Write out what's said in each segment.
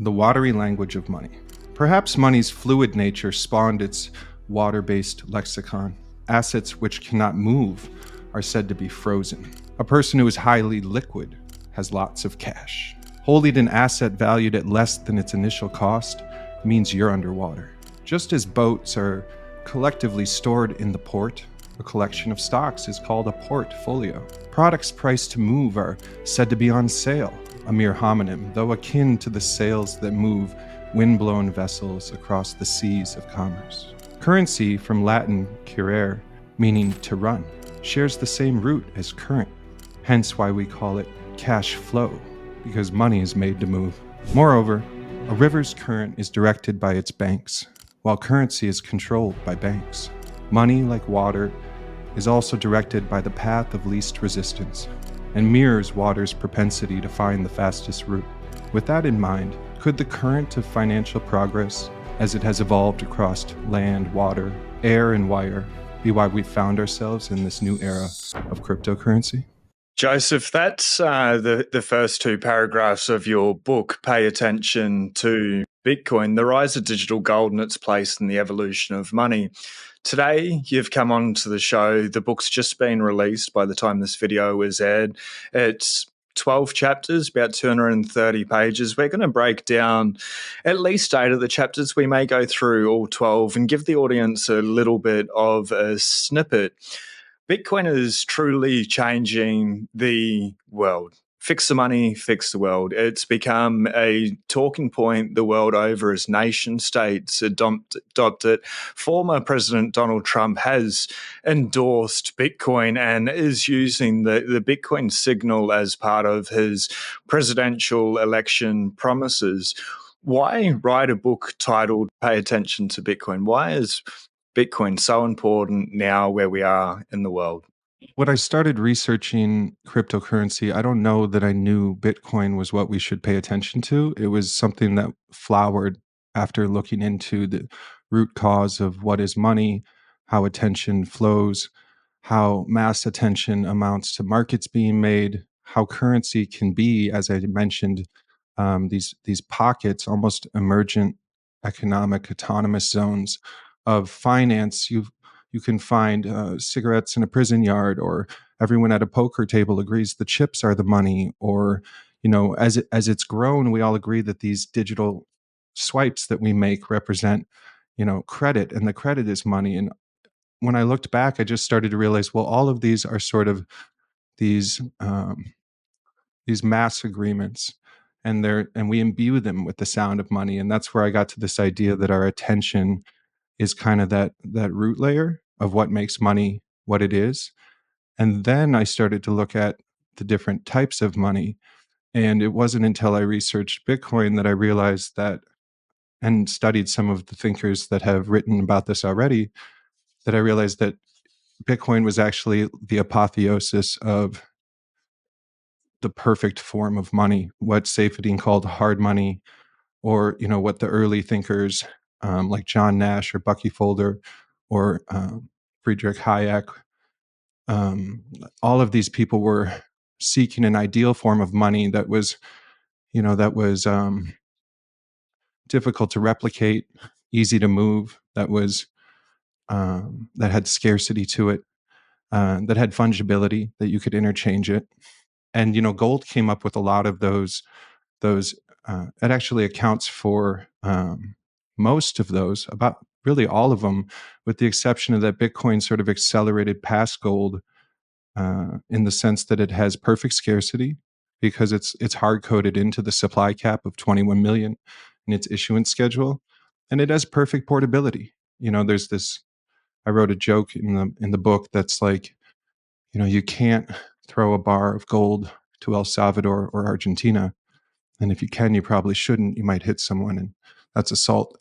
The watery language of money. Perhaps money's fluid nature spawned its water-based lexicon. Assets which cannot move are said to be frozen. A person who is highly liquid has lots of cash. Holding an asset valued at less than its initial cost means you're underwater. Just as boats are collectively stored in the port, a collection of stocks is called a portfolio. Products priced to move are said to be on sale, a mere homonym, though akin to the sails that move wind-blown vessels across the seas of commerce. Currency, from Latin currere, meaning to run, shares the same root as current, hence why we call it cash flow, because money is made to move. Moreover, a river's current is directed by its banks, while currency is controlled by banks. Money, like water, is also directed by the path of least resistance, and mirrors water's propensity to find the fastest route. With that in mind, could the current of financial progress, as it has evolved across land, water, air, and wire, be why we found ourselves in this new era of cryptocurrency? Joseph, that's the first two paragraphs of your book, Pay Attention to Bitcoin, the rise of digital gold and its place in the evolution of money. Today, you've come on to the show. The book's just been released by the time this video is aired. It's 12 chapters, about 230 pages. We're going to break down at least 8 of the chapters. We may go through all 12 and give the audience a little bit of a snippet. Bitcoin is truly changing the world. Fix the money, fix the world. It's become a talking point the world over as nation states adopt it. Former President Donald Trump has endorsed Bitcoin and is using the Bitcoin signal as part of his presidential election promises. Why write a book titled Pay Attention to Bitcoin? Why is Bitcoin so important now where we are in the world? When I started researching cryptocurrency, I don't know that I knew Bitcoin was what we should pay attention to. It was something that flowered after looking into the root cause of what is money, how attention flows, how mass attention amounts to markets being made, how currency can be, as I mentioned, these pockets, almost emergent economic autonomous zones of finance. You can find cigarettes in a prison yard, or everyone at a poker table agrees the chips are the money, or as it's grown, we all agree that these digital swipes that we make represent credit, and the credit is money. And when I looked back, I just started to realize, well, all of these are sort of these mass agreements, and we imbue them with the sound of money, and that's where I got to this idea that our attention is kind of that root layer of what makes money what it is. And then I started to look at the different types of money, and it wasn't until I researched Bitcoin that I realized that, and studied some of the thinkers that have written about this already, that I realized that Bitcoin was actually the apotheosis of the perfect form of money, what Safedine called hard money, or what the early thinkers like John Nash or Bucky Folder or Friedrich Hayek, all of these people were seeking an ideal form of money that was difficult to replicate, easy to move, that had scarcity to it, that had fungibility, that you could interchange it. And gold came up with a lot of those. It actually accounts for most of those, about really all of them, with the exception of that Bitcoin sort of accelerated past gold in the sense that it has perfect scarcity because it's hard coded into the supply cap of 21 million in its issuance schedule, and it has perfect portability. There's this. I wrote a joke in the book that's like, you can't throw a bar of gold to El Salvador or Argentina. And if you can, you probably shouldn't. You might hit someone, and that's assault.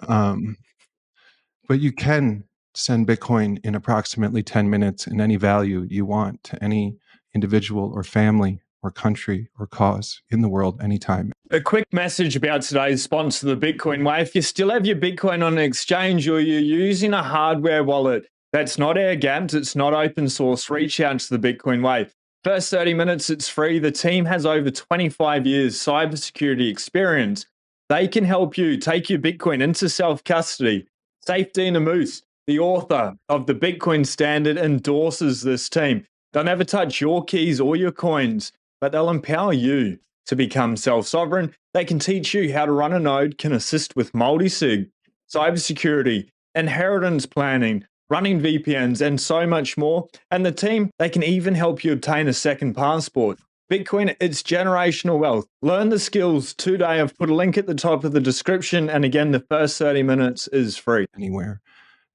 But you can send Bitcoin in approximately 10 minutes in any value you want to any individual or family or country or cause in the world anytime. A quick message about today's sponsor, the Bitcoin Way. If you still have your Bitcoin on an exchange or you're using a hardware wallet that's not air-gapped, it's not open source, reach out to the Bitcoin Way. First 30 minutes, it's free. The team has over 25 years cybersecurity experience. They can help you take your Bitcoin into self custody. Safety in a Moose, the author of the Bitcoin Standard, endorses this team. They'll never touch your keys or your coins, but they'll empower you to become self sovereign. They can teach you how to run a node, can assist with multi-sig, cybersecurity, inheritance planning, running VPNs, and so much more. And the team, they can even help you obtain a second passport. Bitcoin, it's generational wealth. Learn the skills today. I've put a link at the top of the description. And again, the first 30 minutes is free. Anywhere.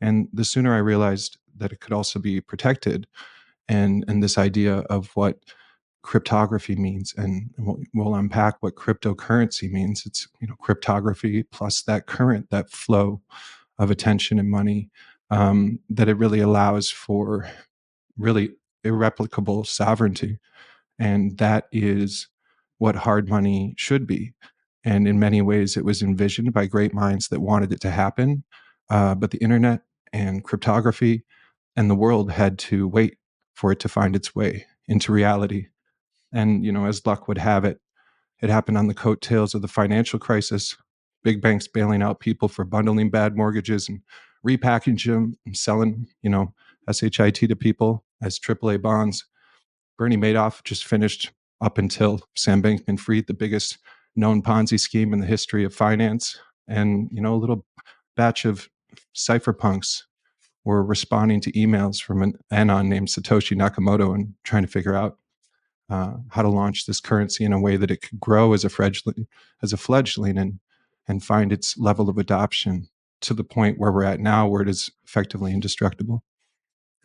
And the sooner I realized that it could also be protected, and this idea of what cryptography means, and we'll unpack what cryptocurrency means. It's cryptography plus that current, that flow of attention and money, that it really allows for really irreplicable sovereignty. And that is what hard money should be. And in many ways, it was envisioned by great minds that wanted it to happen. But the internet and cryptography and the world had to wait for it to find its way into reality. And, as luck would have it, it happened on the coattails of the financial crisis, big banks bailing out people for bundling bad mortgages and repackaging them and selling, SHIT to people as AAA bonds. Bernie Madoff just finished, up until Sam Bankman-Fried, the biggest known Ponzi scheme in the history of finance. And, a little batch of cypherpunks were responding to emails from an anon named Satoshi Nakamoto and trying to figure out how to launch this currency in a way that it could grow as a fledgling, and find its level of adoption to the point where we're at now, where it is effectively indestructible.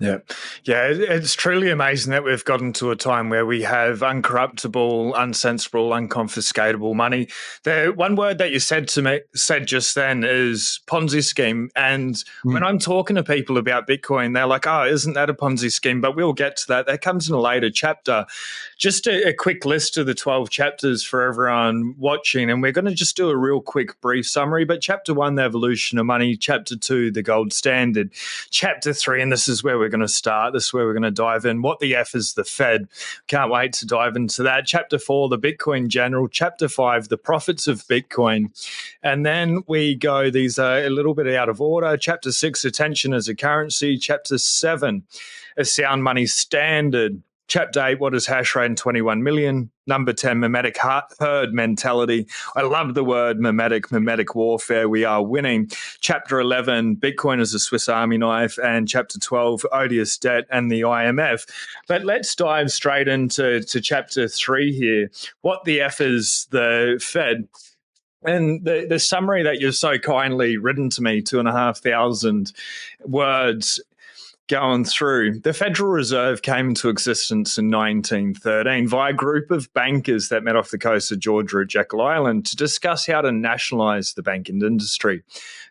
Yeah. It's truly amazing that we've gotten to a time where we have uncorruptible, uncensorable, unconfiscatable money. The one word that you said just then is Ponzi scheme. And when I'm talking to people about Bitcoin, they're like, "Oh, isn't that a Ponzi scheme?" But we'll get to that. That comes in a later chapter. Just a quick list of the 12 chapters for everyone watching. And we're going to just do a real quick, brief summary. But chapter 1, the evolution of money. Chapter 2, the gold standard. Chapter 3, and this is where we're going to start. This is where we're going to dive in. What the F is the Fed? Can't wait to dive into that. Chapter 4, the Bitcoin general. Chapter 5, the profits of Bitcoin. And then we go, these are a little bit out of order. Chapter 6, attention as a currency. Chapter 7, a sound money standard. Chapter 8, what is hash rate in 21 million? Number 10, mimetic herd mentality. I love the word mimetic warfare. We are winning. Chapter 11, Bitcoin as a Swiss Army knife. And Chapter 12, odious debt and the IMF. But let's dive straight into Chapter 3 here. What the F is the Fed? And the summary that you've so kindly written to me, 2,500 words, going through. The Federal Reserve came into existence in 1913 via a group of bankers that met off the coast of Georgia at Jekyll Island to discuss how to nationalize the banking industry.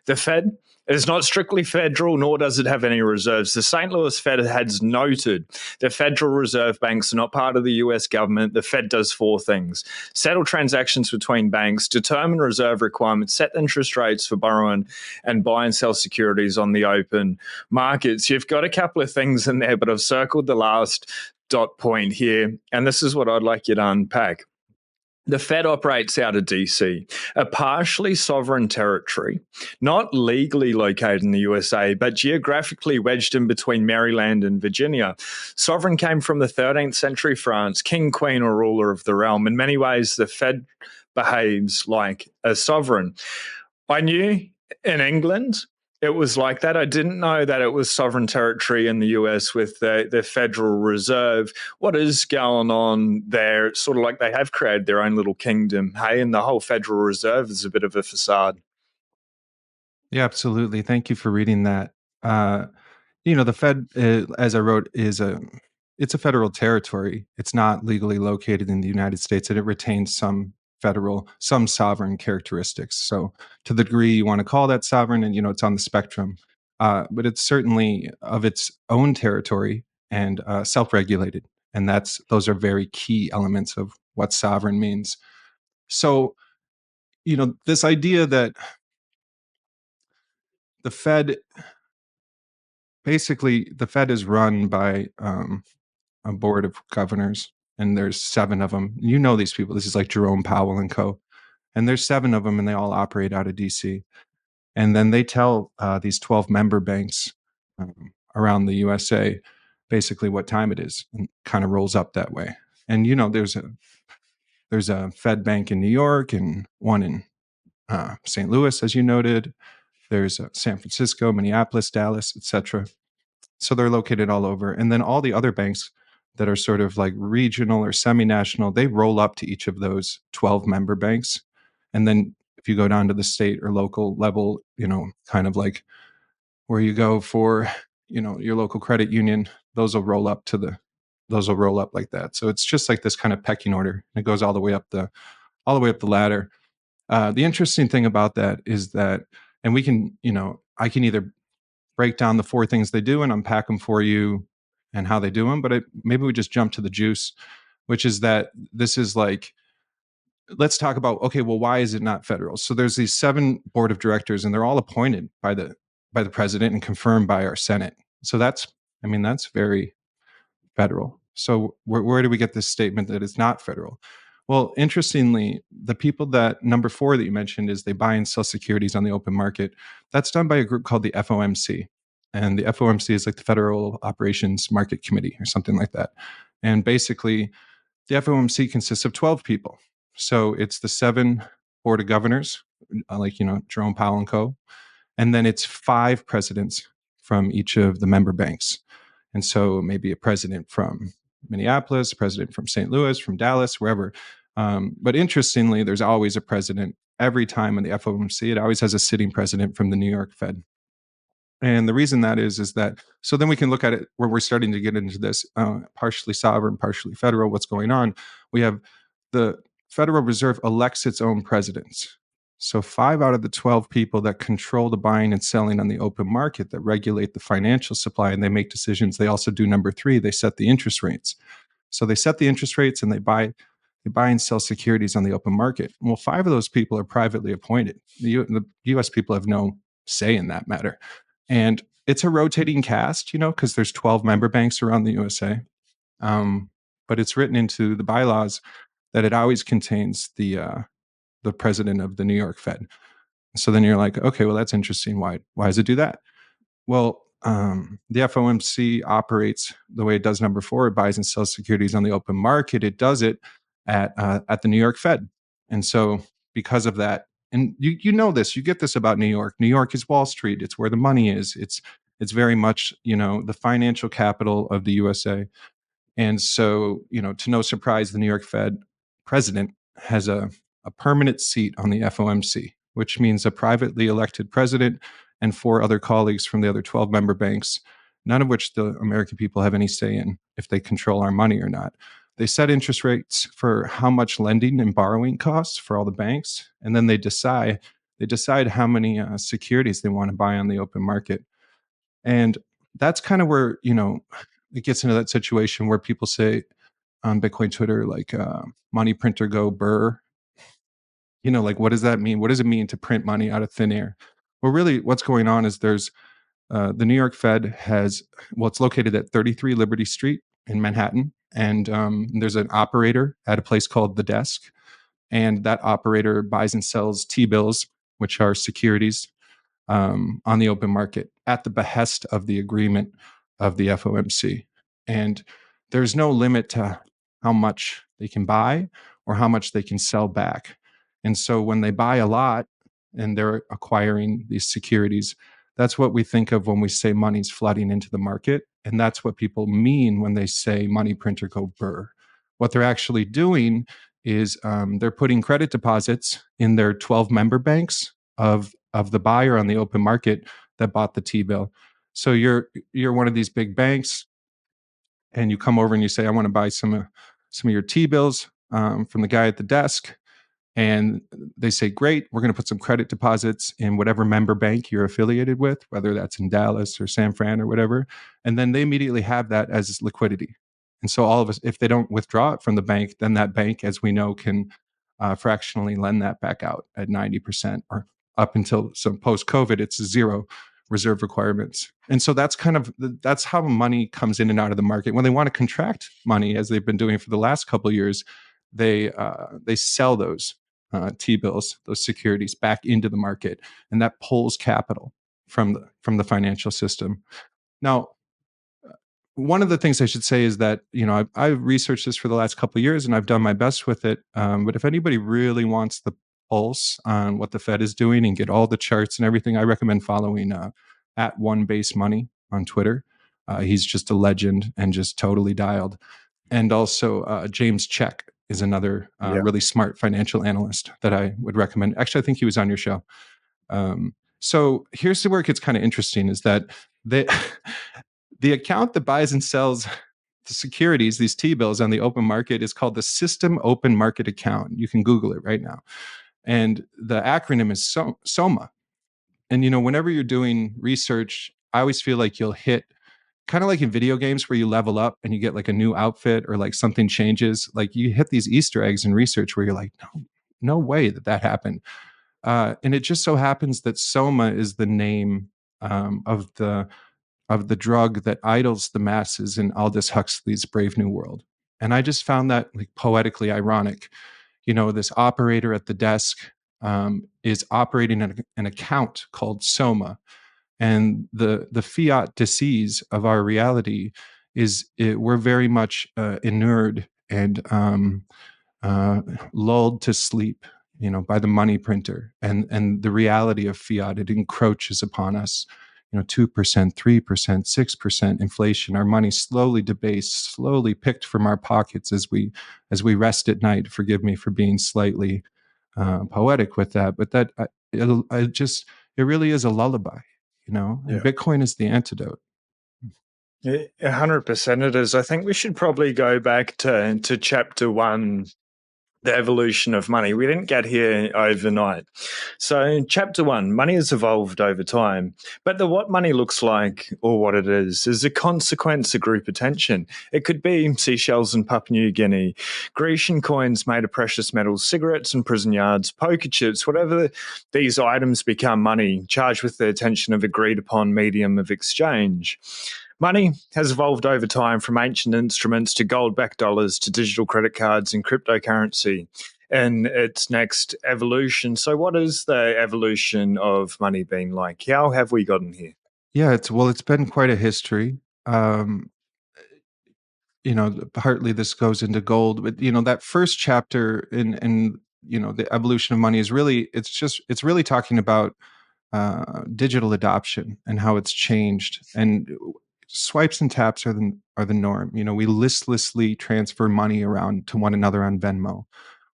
The Fed is not strictly federal, nor does it have any reserves. The St. Louis Fed has noted the Federal Reserve banks are not part of the US government. The Fed does 4 things: settle transactions between banks, determine reserve requirements, set interest rates for borrowing, and buy and sell securities on the open markets. You've got a couple of things in there, but I've circled the last dot point here, and this is what I'd like you to unpack. The Fed operates out of DC, a partially sovereign territory, not legally located in the USA, but geographically wedged in between Maryland and Virginia. Sovereign came from the 13th century France, king, queen, or ruler of the realm. In many ways, the Fed behaves like a sovereign. I knew in England it was like that. I didn't know that it was sovereign territory in the US with the Federal Reserve. What is going on there? It's sort of like they have created their own little kingdom, hey, and the whole Federal Reserve is a bit of a facade. Yeah, absolutely. Thank you for reading that. The Fed, as I wrote, it's a federal territory. It's not legally located in the United States, and it retains some sovereign characteristics. So, to the degree you want to call that sovereign, and it's on the spectrum, but it's certainly of its own territory and self-regulated, and those are very key elements of what sovereign means. So, this idea that the Fed basically, the Fed is run by a board of governors, and there's 7 of them. You know these people. This is like Jerome Powell and co. And there's 7 of them, and they all operate out of DC. And then they tell these 12 member banks around the USA basically what time it is, and kind of rolls up that way. And there's a Fed bank in New York and one in St. Louis, as you noted. There's San Francisco, Minneapolis, Dallas, etc. So they're located all over. And then all the other banks that are sort of like regional or semi-national, they roll up to each of those 12 member banks. And then if you go down to the state or local level, kind of like where you go for, your local credit union, those will roll up like that. So it's just like this kind of pecking order. It goes all the way up the ladder. The interesting thing about that is that, and we can, I can either break down the 4 things they do and unpack them for you and how they do them, but maybe we just jump to the juice, which is that this is like, let's talk about, okay, well, why is it not federal? So there's these 7 board of directors, and they're all appointed by the president and confirmed by our Senate. So that's very federal. So where do we get this statement that it's not federal? Well, interestingly, the people that number 4 that you mentioned is they buy and sell securities on the open market. That's done by a group called the FOMC. And the FOMC is like the Federal Operations Market Committee or something like that. And basically, the FOMC consists of 12 people. So it's the 7 board of governors, Jerome Powell and co. And then it's 5 presidents from each of the member banks. And so maybe a president from Minneapolis, a president from St. Louis, from Dallas, wherever. But interestingly, there's always a president every time in the FOMC. It always has a sitting president from the New York Fed. And the reason that is that, so then we can look at it where we're starting to get into this partially sovereign, partially federal, what's going on. We have the Federal Reserve elects its own presidents. So 5 out of the 12 people that control the buying and selling on the open market, that regulate the financial supply, and they make decisions. They also do number 3, they set the interest rates. So they set the interest rates and they buy and sell securities on the open market. Well, 5 of those people are privately appointed. The US people have no say in that matter. And it's a rotating cast, because there's 12 member banks around the USA. But it's written into the bylaws that it always contains the president of the New York Fed. So then you're like, okay, well, that's interesting. Why does it do that? Well, the FOMC operates the way it does number 4. It buys and sells securities on the open market. It does it at the New York Fed. And so because of that, and you know this, you get this about New York. New York is Wall Street. It's where the money is. It's very much, the financial capital of the USA. And so, to no surprise, the New York Fed president has a permanent seat on the FOMC, which means a privately elected president and 4 other colleagues from the other 12 member banks, none of which the American people have any say in if they control our money or not. They set interest rates for how much lending and borrowing costs for all the banks, and then they decide how many securities they want to buy on the open market. And that's kind of where, it gets into that situation where people say on Bitcoin Twitter, like, money printer go burr. Like, what does that mean? What does it mean to print money out of thin air? Well, really, what's going on is there's the New York Fed it's located at 33 Liberty Street in Manhattan. And there's an operator at a place called The Desk. And that operator buys and sells T-bills, which are securities, on the open market at the behest of the agreement of the FOMC. And there's no limit to how much they can buy or how much they can sell back. And so when they buy a lot and they're acquiring these securities, that's what we think of when we say money's flooding into the market. And that's what people mean when they say money printer go burr. What they're actually doing is they're putting credit deposits in their 12 member banks of the buyer on the open market that bought the T-bill. So you're one of these big banks, and you come over and you say, I want to buy some of your T-bills from the guy at the desk. And they say, great, we're going to put some credit deposits in whatever member bank you're affiliated with, whether that's in Dallas or San Fran or whatever. And then they immediately have that as liquidity. And so all of us, if they don't withdraw it from the bank, then that bank, as we know, can fractionally lend that back out at 90%, or up until some post-COVID, it's 0. reserve requirements. And so that's how money comes in and out of the market. When they want to contract money, as they've been doing for the last couple of years, they sell those T-bills, those securities, back into the market, and that pulls capital from the financial system. Now, one of the things I should say is that I've researched this for the last couple of years and I've done my best with it. But if anybody really wants the pulse on what the Fed is doing and get all the charts and everything, I recommend following at One Base Money on Twitter. He's just a legend and just totally dialed. And also James Check is another really smart financial analyst that I would recommend. Actually, I think he was on your show. So here's where it gets kind of interesting: is that they the account that buys and sells the securities, these T-bills on the open market, is called the System Open Market Account. You can Google it right now. And the acronym is SOMA. And, whenever you're doing research, I always feel like you'll hit, kind of like in video games where you level up and you get like a new outfit or like something changes. Like you hit these Easter eggs in research where you're like, no way that happened. And it just so happens that SOMA is the name of the drug that idles the masses in Aldous Huxley's Brave New World. And I just found that like poetically ironic. This operator at the desk is operating an account called Soma. And the fiat disease of our reality we're very much inured and lulled to sleep, by the money printer and the reality of fiat. It encroaches upon us. 2%, 3%, 6% inflation. Our money slowly debased, slowly picked from our pockets as we rest at night. Forgive me for being slightly poetic with that, but it really is a lullaby, and Bitcoin is the antidote. 100% it is. I think we should probably go back to chapter 1, the evolution of money. We didn't get here overnight. So in chapter 1, money has evolved over time, but what money looks like or what it is a consequence of group attention. It could be seashells in Papua New Guinea, Grecian coins made of precious metals, cigarettes in prison yards, poker chips, whatever these items become money, charged with the attention of agreed upon medium of exchange. Money has evolved over time from ancient instruments to gold-backed dollars to digital credit cards and cryptocurrency in its next evolution. So what is the evolution of money been like? How have we gotten here? Yeah, it's been quite a history. Partly this goes into gold, but that first chapter in the evolution of money is it's really talking about digital adoption and how it's changed. And swipes and taps are the norm. We listlessly transfer money around to one another on Venmo.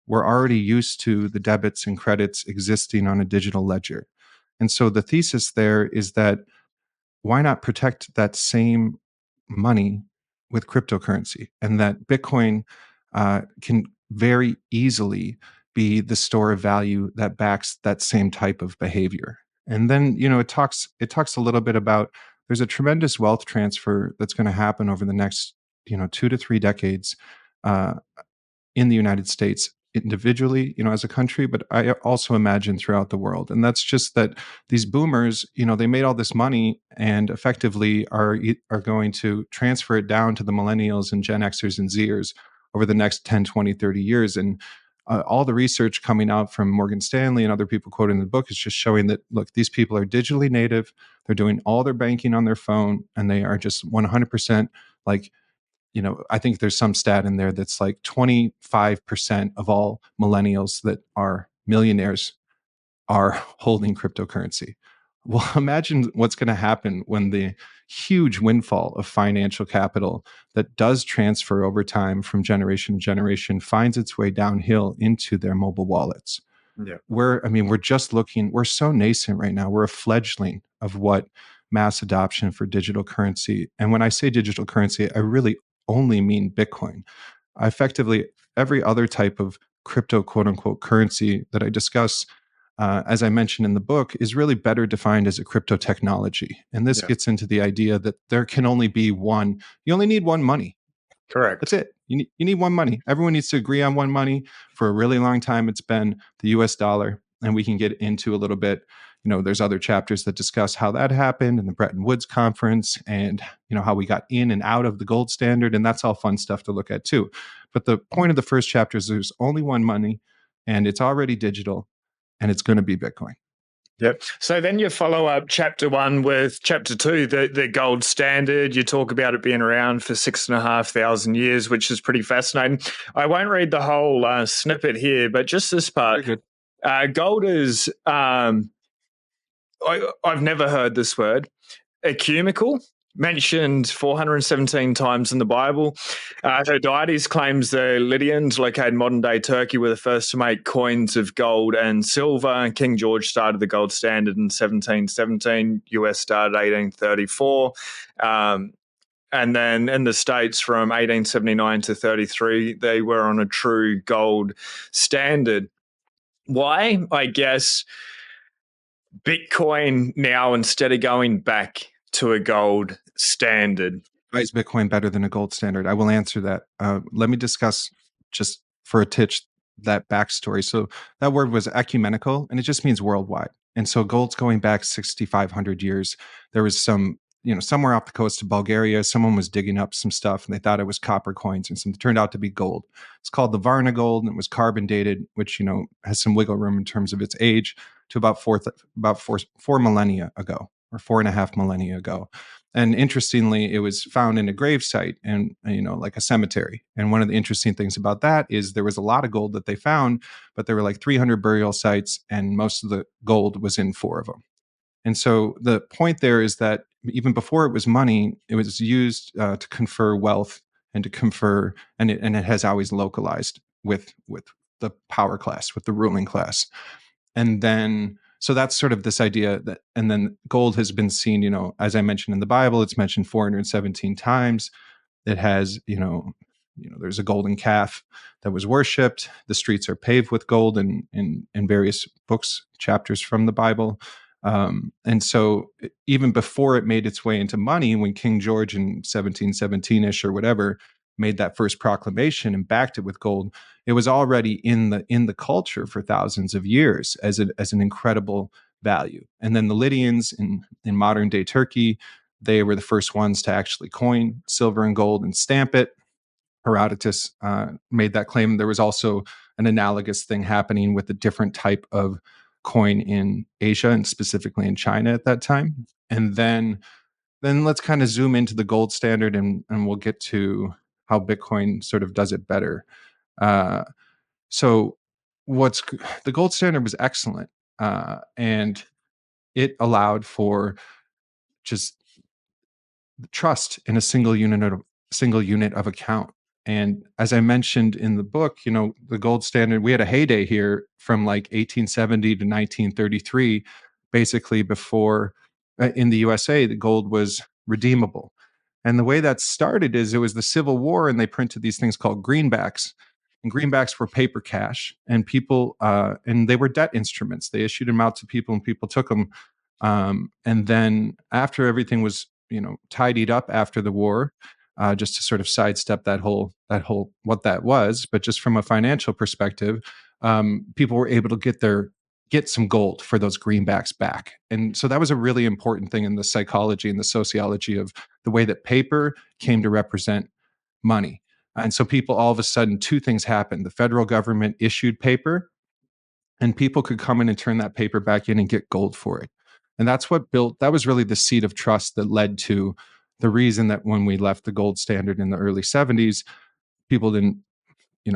We're already used to the debits and credits existing on a digital ledger. And so the thesis there is that why not protect that same money with cryptocurrency, and that Bitcoin can very easily be the store of value that backs that same type of behavior. And then it talks a little bit about there's a tremendous wealth transfer that's going to happen over the next 2 to 3 decades in the United States individually, as a country, but I also imagine throughout the world. And that's just that these boomers, they made all this money and effectively are going to transfer it down to the millennials and Gen Xers and Zers over the next 10, 20, 30 years. And all the research coming out from Morgan Stanley and other people quoted in the book is just showing that, look, these people are digitally native. They're doing all their banking on their phone, and they are just 100% like, I think there's some stat in there that's like 25% of all millennials that are millionaires are holding cryptocurrency. Well, imagine what's going to happen when the huge windfall of financial capital that does transfer over time from generation to generation finds its way downhill into their mobile wallets. Yeah. We're so nascent right now. We're a fledgling of what mass adoption for digital currency. And when I say digital currency, I really only mean Bitcoin. Effectively, every other type of crypto, quote unquote, currency that I discuss, as I mentioned in the book, is really better defined as a crypto technology. And this gets into the idea that there can only be one, you only need one money. Correct. That's it. You need one money. Everyone needs to agree on one money. For a really long time, it's been the US dollar. And we can get into a little bit, there's other chapters that discuss how that happened and the Bretton Woods conference and, how we got in and out of the gold standard. And that's all fun stuff to look at too. But the point of the first chapter is there's only one money and it's already digital and it's going to be Bitcoin. Yep. So then you follow up chapter 1 with chapter 2, the gold standard. You talk about it being around for 6,500 years, which is pretty fascinating. I won't read the whole snippet here, but just this part. Very good. Gold is, I've never heard this word, ecumenical, mentioned 417 times in the Bible. Herodias claims the Lydians, located in modern-day Turkey, were the first to make coins of gold and silver. King George started the gold standard in 1717. US started 1834. And then in the States from 1879 to 33, they were on a true gold standard. Why? I guess Bitcoin now, instead of going back to a gold standard. Why is Bitcoin better than a gold standard? I will answer that. Let me discuss just for a titch that backstory. So that word was ecumenical, and it just means worldwide. And so gold's going back 6,500 years. There was some, somewhere off the coast of Bulgaria, someone was digging up some stuff and they thought it was copper coins and it turned out to be gold. It's called the Varna gold and it was carbon dated, which, has some wiggle room in terms of its age to about four millennia ago or 4.5 millennia ago. And interestingly, it was found in a grave site and, like a cemetery. And one of the interesting things about that is there was a lot of gold that they found, but there were like 300 burial sites and most of the gold was in 4 of them. And so the point there is that even before it was money, it was used to confer wealth and to confer, and it has always localized with the power class, with the ruling class. And then, so that's sort of this idea that, and then gold has been seen, as I mentioned in the Bible, it's mentioned 417 times. It has, there's a golden calf that was worshipped. The streets are paved with gold in various books, chapters from the Bible. And so even before it made its way into money, when King George in 1717-ish or whatever made that first proclamation and backed it with gold, it was already in the culture for thousands of years as an incredible value. And then the Lydians in modern day Turkey, they were the first ones to actually coin silver and gold and stamp it. Herodotus made that claim. There was also an analogous thing happening with a different type of coin in Asia and specifically in China at that time. And then let's kind of zoom into the gold standard and we'll get to how Bitcoin sort of does it better. So the gold standard was excellent, and it allowed for just trust in a single unit of account. And as I mentioned in the book, the gold standard, we had a heyday here from like 1870 to 1933, basically before in the USA, the gold was redeemable. And the way that started is it was the Civil War and they printed these things called greenbacks. And greenbacks were paper cash and people, and they were debt instruments. They issued them out to people and people took them. And then after everything was, tidied up after the war, just to sort of sidestep that whole what that was, but just from a financial perspective, people were able to get some gold for those greenbacks back. And so that was a really important thing in the psychology and the sociology of the way that paper came to represent money. And so people, all of a sudden, 2 things happened. The federal government issued paper and people could come in and turn that paper back in and get gold for it. And that was really the seed of trust that led to the reason that when we left the gold standard in the early 70s, people didn't,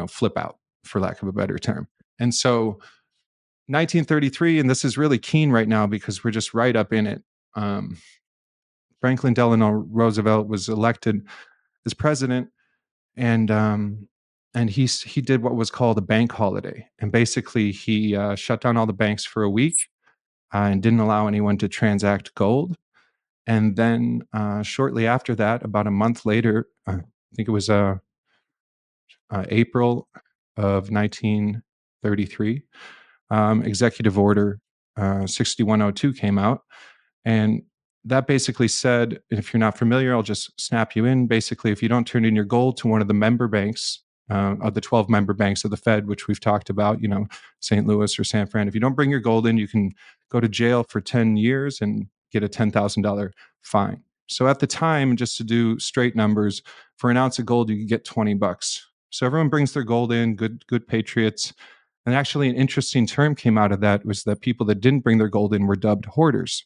flip out, for lack of a better term. And so 1933, and this is really keen right now because we're just right up in it. Franklin Delano Roosevelt was elected as president, and he did what was called a bank holiday. And basically he shut down all the banks for a week and didn't allow anyone to transact gold. And then shortly after that, about a month later, I think it was April of 1933, Executive Order 6102 came out. And that basically said, if you're not familiar, I'll just snap you in. Basically, if you don't turn in your gold to one of the member banks, of the 12 member banks of the Fed, which we've talked about, St. Louis or San Fran. If you don't bring your gold in, you can go to jail for 10 years and get a $10,000 fine. So at the time, just to do straight numbers, for an ounce of gold, you could get $20. So everyone brings their gold in, good patriots. And actually, an interesting term came out of that was that people that didn't bring their gold in were dubbed hoarders.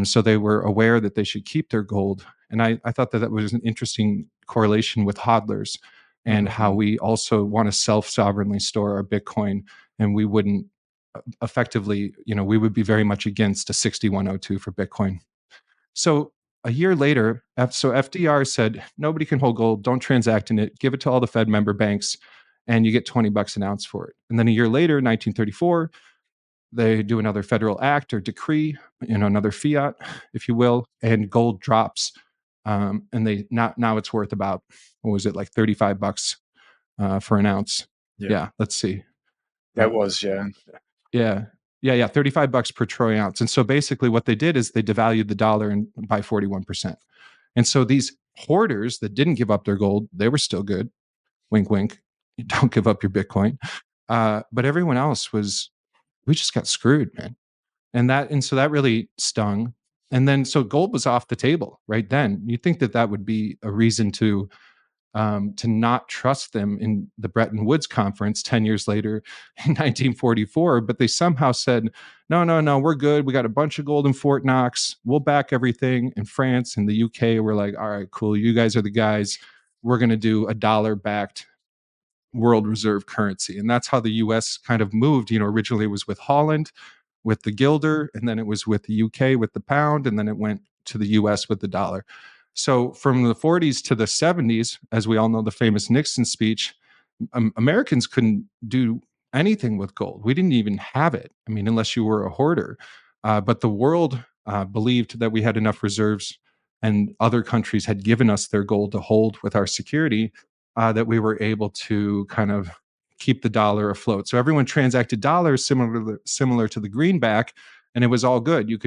So they were aware that they should keep their gold. And I thought that was an interesting correlation with hodlers and how we also want to self-sovereignly store our Bitcoin. And we wouldn't effectively, we would be very much against a 6102 for Bitcoin. So a year later, so FDR said, nobody can hold gold, don't transact in it, give it to all the Fed member banks, and you get $20 an ounce for it. And then a year later, 1934, they do another federal act or decree, another fiat, if you will, and gold drops. And they now it's worth about, what was it, like $35 for an ounce? Yeah, let's see. That was, yeah. Yeah, $35 per troy ounce. And so basically what they did is they devalued the dollar by 41%. And so these hoarders that didn't give up their gold, they were still good. Wink, wink. You don't give up your Bitcoin. But everyone else we just got screwed, man. And so that really stung. And then so gold was off the table right then. You'd think that would be a reason to not trust them in the Bretton Woods conference 10 years later in 1944. But they somehow said, no, we're good. We got a bunch of gold in Fort Knox. We'll back everything. In France and the UK, we're like, all right, cool. You guys are the guys. We're going to do a dollar-backed world reserve currency. And that's how the US kind of moved. Originally it was with Holland, with the guilder, and then it was with the UK with the pound, and then it went to the US with the dollar. So from the 40s to the 70s, as we all know, the famous Nixon speech, Americans couldn't do anything with gold. We didn't even have it. I mean, unless you were a hoarder. But the world believed that we had enough reserves and other countries had given us their gold to hold with our security, that we were able to kind of keep the dollar afloat. So everyone transacted dollars similar to the greenback, and it was all good. You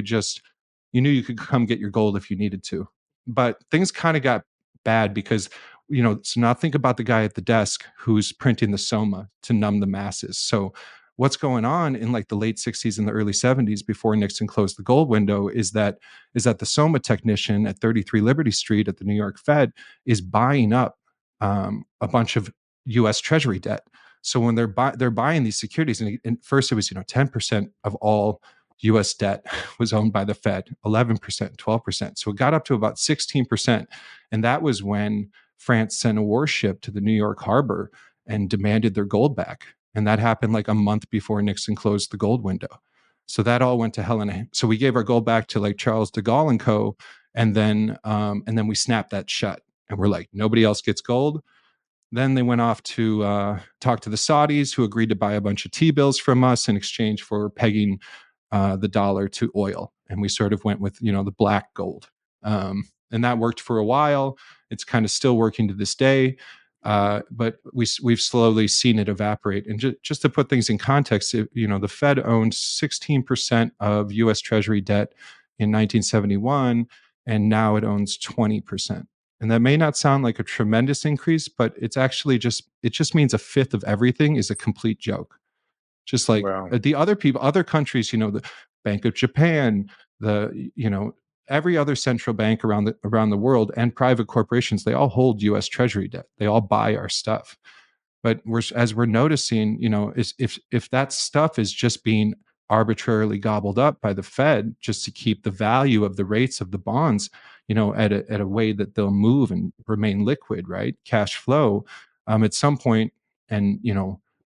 knew you could come get your gold if you needed to. But things kind of got bad because, so now think about the guy at the desk who's printing the SOMA to numb the masses. So what's going on in like the late 60s and the early 70s before Nixon closed the gold window is that the SOMA technician at 33 Liberty Street at the New York Fed is buying up a bunch of U.S. Treasury debt. So when they're buying these securities, and first it was 10% of all U.S. debt was owned by the Fed, 11%, 12%. So it got up to about 16%, and that was when France sent a warship to the New York harbor and demanded their gold back, and that happened like a month before Nixon closed the gold window. So that all went to hell in a. So we gave our gold back to like Charles de Gaulle and co, and then we snapped that shut. And we're like, nobody else gets gold. Then they went off to talk to the Saudis, who agreed to buy a bunch of T-bills from us in exchange for pegging the dollar to oil. And we sort of went with, the black gold. And that worked for a while. It's kind of still working to this day. But we've slowly seen it evaporate. And just to put things in context, the Fed owned 16% of U.S. Treasury debt in 1971, and now it owns 20%. And that may not sound like a tremendous increase, but it just means a fifth of everything is a complete joke. Just like the other countries, the Bank of Japan, every other central bank around the world, and private corporations, they all hold U.S. Treasury debt. They all buy our stuff. But as we're noticing, if that stuff is just being arbitrarily gobbled up by the Fed just to keep the value of the rates of the bonds, at a way that they'll move and remain liquid, right? Cash flow, at some point, and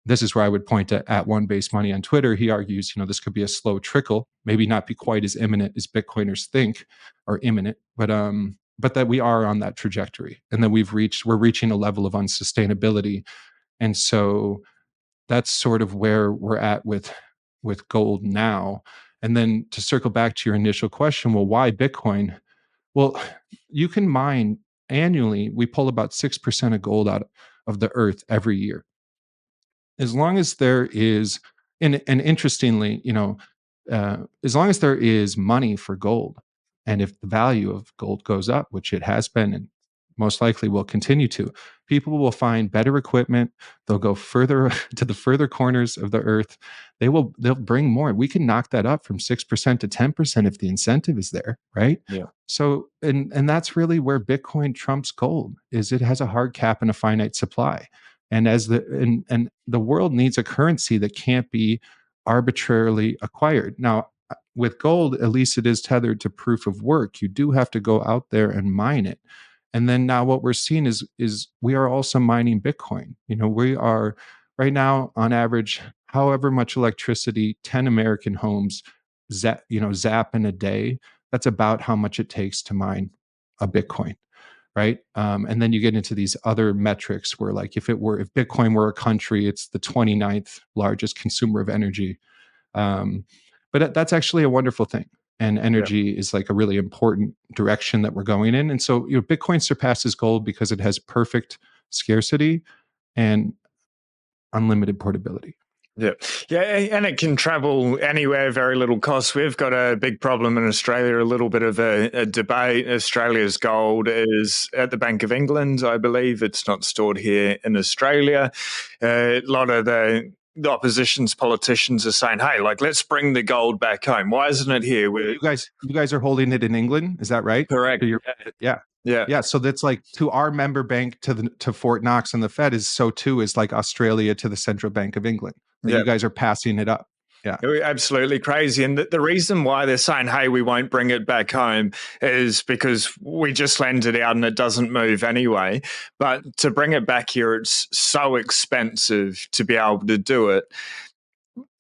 this is where I would point at One Base Money on Twitter. He argues, this could be a slow trickle, maybe not be quite as imminent as Bitcoiners think, or imminent, but that we are on that trajectory, and that we're reaching a level of unsustainability. And so that's sort of where we're at with gold now. And then to circle back to your initial question, well, why Bitcoin? Well, you can mine annually. We pull about 6% of gold out of the earth every year. As long as there is, and interestingly, as long as there is money for gold, and if the value of gold goes up, which it has been and most likely will continue to, People will find better equipment. They'll go further to the further corners of the earth. They'll bring more. We can knock that up from 6% to 10% if the incentive is there, right? Yeah. So and that's really where Bitcoin trumps gold, is it has a hard cap and a finite supply. And and the world needs a currency that can't be arbitrarily acquired. Now, with gold, at least it is tethered to proof of work. You do have to go out there and mine it. And then now what we're seeing is we are also mining Bitcoin. We are right now on average, however much electricity 10 American homes zap in a day. That's about how much it takes to mine a Bitcoin, right? And then you get into these other metrics where, like, if Bitcoin were a country, it's the 29th largest consumer of energy. Um, but that's actually a wonderful thing. And Yeah. energy is like a really important direction that we're going in. And so, Bitcoin surpasses gold because it has perfect scarcity and unlimited portability. Yeah. Yeah. And it can travel anywhere, very little cost. We've got a big problem in Australia, a little bit of a debate. Australia's gold is at the Bank of England, I believe. It's not stored here in Australia. A lot of the opposition's politicians are saying, hey, like, let's bring the gold back home. Why isn't it here? You guys are holding it in England, is that right? Correct. Yeah. Yeah. Yeah. So that's like, to our member bank, to Fort Knox and the Fed, is so too is like Australia to the Central Bank of England. That Yeah. you guys are passing it up. Yeah. Absolutely crazy. And the reason why they're saying, hey, we won't bring it back home is because we just lend it out and it doesn't move anyway. But to bring it back here, it's so expensive to be able to do it.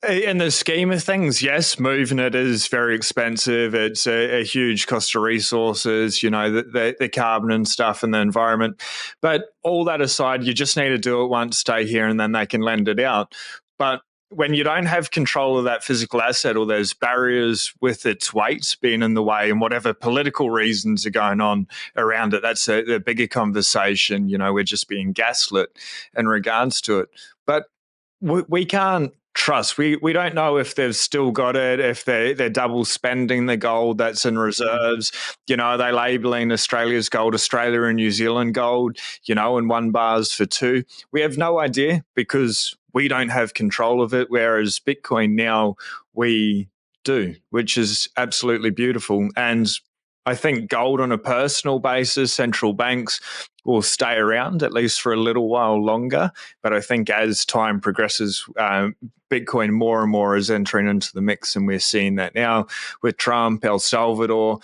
In the scheme of things, yes, moving it is very expensive. It's a huge cost of resources, the carbon and stuff and the environment. But all that aside, you just need to do it once, stay here, and then they can lend it out. But when you don't have control of that physical asset, or there's barriers with its weight being in the way, and whatever political reasons are going on around it, that's a bigger conversation. We're just being gaslit in regards to it. But we can't trust. We don't know if they've still got it, if they're double spending the gold that's in reserves. Are they labeling Australia's gold Australia and New Zealand gold, and one bars for two? We have no idea because we don't have control of it, whereas Bitcoin now we do, which is absolutely beautiful. And I think gold on a personal basis, central banks will stay around at least for a little while longer. But I think as time progresses, Bitcoin more and more is entering into the mix. And we're seeing that now with Trump, El Salvador,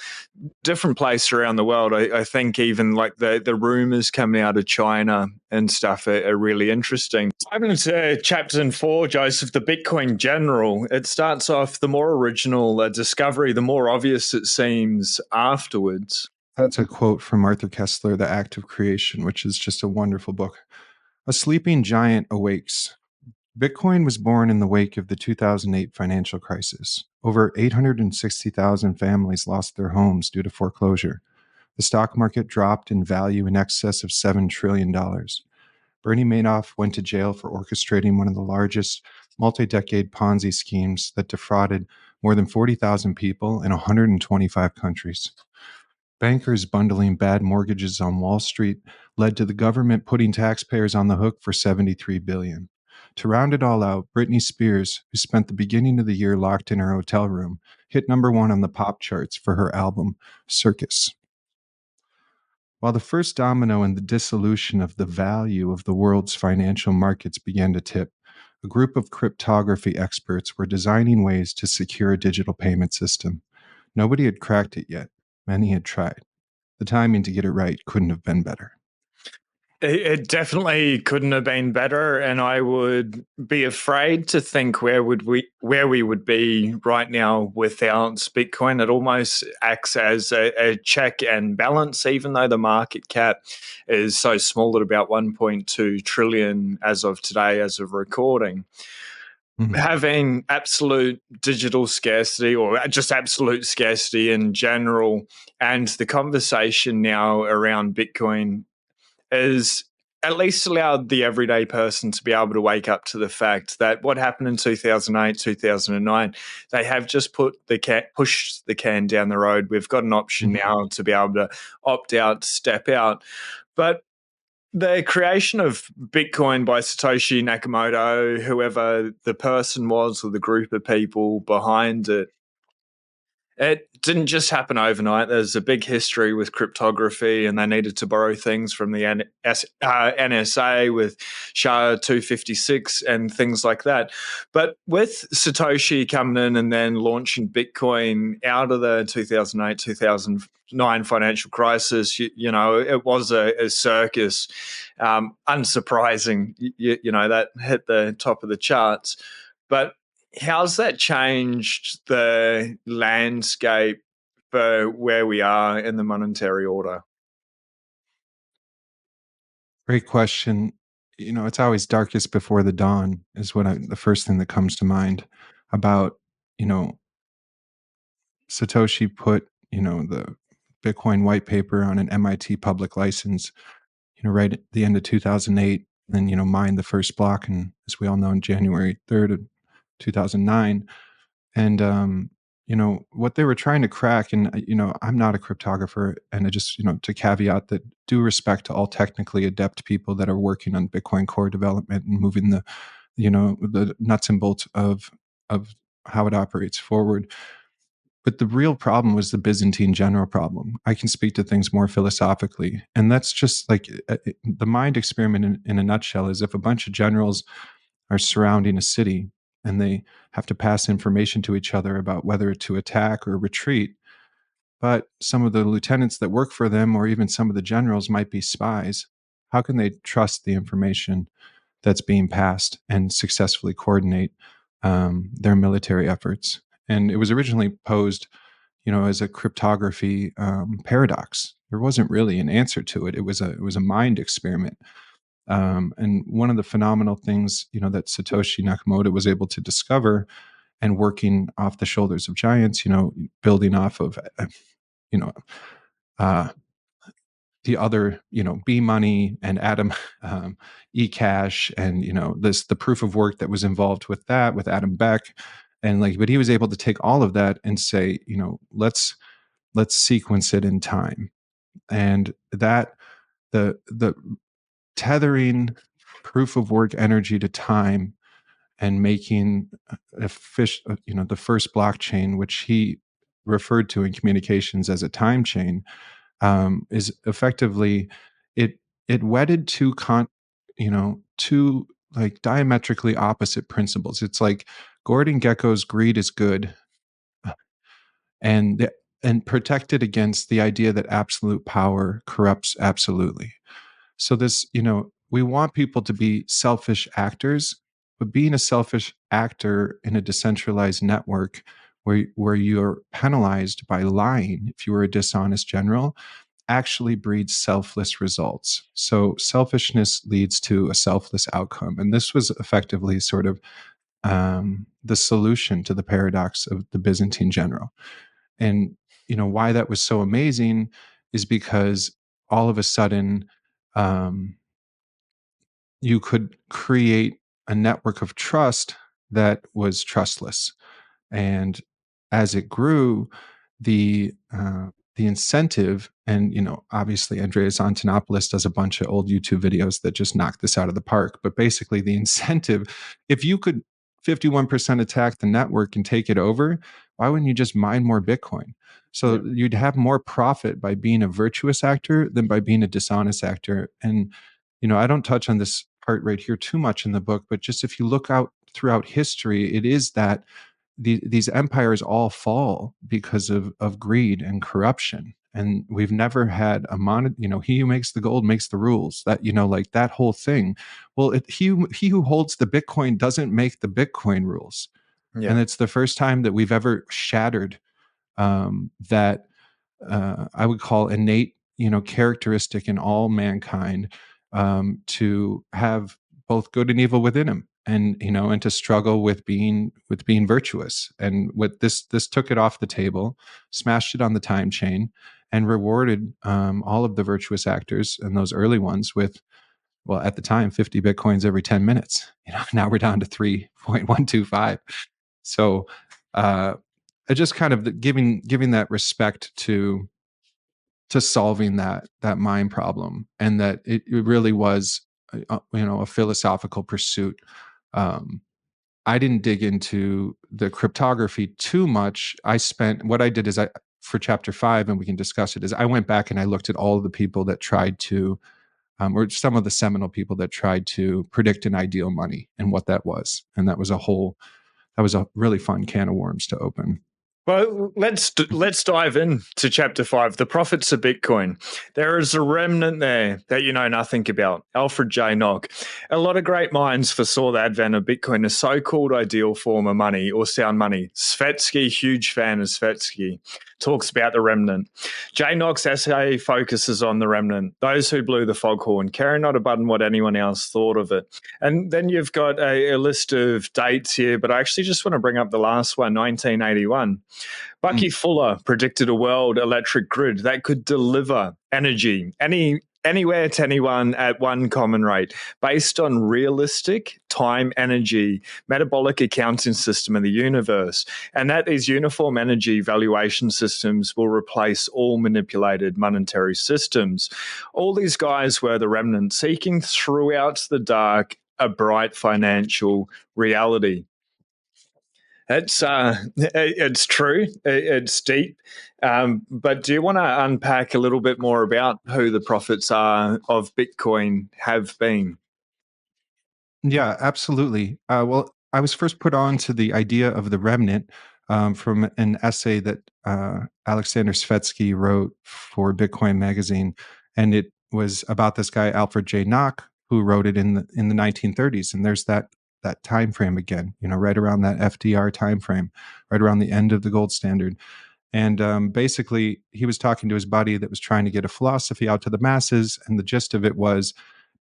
different places around the world. I think even like the rumors coming out of China and stuff are really interesting. Diving into chapter 4, Joseph, the Bitcoin general, it starts off the more original discovery, the more obvious it seems afterwards. That's a quote from Arthur Koestler, The Act of Creation, which is just a wonderful book. A sleeping giant awakes. Bitcoin was born in the wake of the 2008 financial crisis. Over 860,000 families lost their homes due to foreclosure. The stock market dropped in value in excess of $7 trillion. Bernie Madoff went to jail for orchestrating one of the largest multi-decade Ponzi schemes that defrauded more than 40,000 people in 125 countries. Bankers bundling bad mortgages on Wall Street led to the government putting taxpayers on the hook for $73 billion. To round it all out, Britney Spears, who spent the beginning of the year locked in her hotel room, hit #1 on the pop charts for her album, Circus. While the first domino in the dissolution of the value of the world's financial markets began to tip, a group of cryptography experts were designing ways to secure a digital payment system. Nobody had cracked it yet. Many had tried. The timing to get it right couldn't have been better. It definitely couldn't have been better, and I would be afraid to think where we would be right now without Bitcoin. It almost acts as a check and balance, even though the market cap is so small at about 1.2 trillion as of today, as of recording. Mhm. Having absolute digital scarcity, or just absolute scarcity in general, and the conversation now around Bitcoin is at least allowed the everyday person to be able to wake up to the fact that what happened in 2008, 2009, they have just pushed the can down the road. We've got an option now to be able to opt out, step out. But The creation of Bitcoin by Satoshi Nakamoto, whoever the person was or the group of people behind it, it didn't just happen overnight. There's a big history with cryptography, and they needed to borrow things from the NSA with SHA-256 and things like that. But with Satoshi coming in and then launching Bitcoin out of the 2008, 2009 financial crisis, it was a circus. Unsurprising, that hit the top of the charts. But how's that changed the landscape for where we are in the monetary order? Great question. It's always darkest before the dawn is the first thing that comes to mind about, you know, Satoshi put, the Bitcoin white paper on an MIT public license, right at the end of 2008, then, mined the first block, and as we all know, on January 3rd of 2009. And, what they were trying to crack, and, I'm not a cryptographer, and I just, to caveat that, due respect to all technically adept people that are working on Bitcoin core development and moving the nuts and bolts of how it operates forward. But the real problem was the Byzantine general problem. I can speak to things more philosophically. And that's just like the mind experiment in a nutshell is if a bunch of generals are surrounding a city and they have to pass information to each other about whether to attack or retreat, but some of the lieutenants that work for them or even some of the generals might be spies, how can they trust the information that's being passed and successfully coordinate their military efforts? And it was originally posed, as a cryptography paradox. There wasn't really an answer to it. It was a mind experiment. And one of the phenomenal things, that Satoshi Nakamoto was able to discover, and working off the shoulders of giants, building off of, you know, uh, the other, B Money and Adam eCash, and the proof of work that was involved with that, with Adam Beck, and but he was able to take all of that and say, let's sequence it in time, and that the tethering proof of work energy to time and making a fish, the first blockchain, which he referred to in communications as a time chain, is effectively it wedded two like diametrically opposite principles. It's like Gordon Gekko's greed is good, and and protected against the idea that absolute power corrupts absolutely. So this, we want people to be selfish actors, but being a selfish actor in a decentralized network where you're penalized by lying if you were a dishonest general actually breeds selfless results. So selfishness leads to a selfless outcome. And this was effectively sort of the solution to the paradox of the Byzantine general. And why that was so amazing is because all of a sudden you could create a network of trust that was trustless. And as it grew, the incentive, and obviously Andreas Antonopoulos does a bunch of old YouTube videos that just knock this out of the park. But basically, the incentive, if you could 51% attack the network and take it over, why wouldn't you just mine more Bitcoin? So you'd have more profit by being a virtuous actor than by being a dishonest actor. And I don't touch on this part right here too much in the book, but just if you look out throughout history, it is that these empires all fall because of greed and corruption. And we've never had he who makes the gold makes the rules, that, like that whole thing. Well, he who holds the Bitcoin doesn't make the Bitcoin rules. Yeah. And it's the first time that we've ever shattered that I would call innate, characteristic in all mankind, to have both good and evil within him, and and to struggle with being virtuous. And what this took it off the table, smashed it on the time chain, and rewarded all of the virtuous actors and those early ones with, well, at the time, 50 Bitcoins every 10 minutes. Now we're down to 3.125. So I just kind of giving that respect to to solving that mind problem, and that it really was a philosophical pursuit. um, I didn't dig into the cryptography too much. What I did is, for chapter 5, and we can discuss it, is I went back and I looked at all of the people that tried to, or some of the seminal people that tried to predict an ideal money and what that was. And that was a really fun can of worms to open. Well, let's dive in to chapter 5, the profits of Bitcoin. There is a remnant there that you know nothing about. Alfred J. Nock. A lot of great minds foresaw the advent of Bitcoin, a so-called ideal form of money or sound money. Svetsky, huge fan of Svetsky, talks about the remnant. J. Nock's essay focuses on the remnant, those who blew the foghorn, caring not a button what anyone else thought of it. And then you've got a list of dates here, but I actually just want to bring up the last one, 1981. Bucky Fuller predicted a world electric grid that could deliver energy anywhere to anyone at one common rate based on realistic time energy metabolic accounting system of the universe, and that these uniform energy valuation systems will replace all manipulated monetary systems. All these guys were the remnant seeking throughout the dark a bright financial reality. It's true. It's deep. But do you want to unpack a little bit more about who the prophets are of Bitcoin have been? Yeah, absolutely. Well, I was first put on to the idea of the remnant from an essay that Alexander Svetsky wrote for Bitcoin magazine, and it was about this guy Alfred J. Nock, who wrote it in the 1930s. And there's that time frame again, right around that FDR time frame, right around the end of the gold standard. And basically, he was talking to his buddy that was trying to get a philosophy out to the masses. And the gist of it was,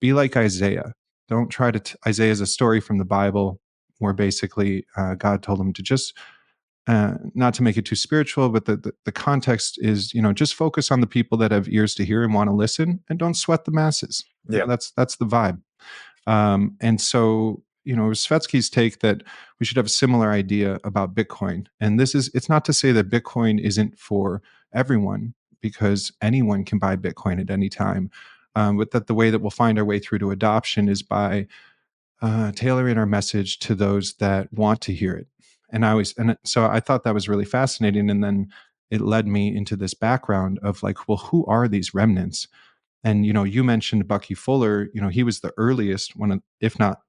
be like Isaiah. Don't try to. Isaiah is a story from the Bible where basically God told him to just, not to make it too spiritual, but the context is, just focus on the people that have ears to hear and want to listen, and don't sweat the masses. Yeah. That's the vibe. And so, it was Svetsky's take that we should have a similar idea about Bitcoin. And it's not to say that Bitcoin isn't for everyone, because anyone can buy Bitcoin at any time. But that the way that we'll find our way through to adoption is by tailoring our message to those that want to hear it. And so I thought that was really fascinating. And then it led me into this background of like, well, who are these remnants? And you mentioned Bucky Fuller. He was the earliest if not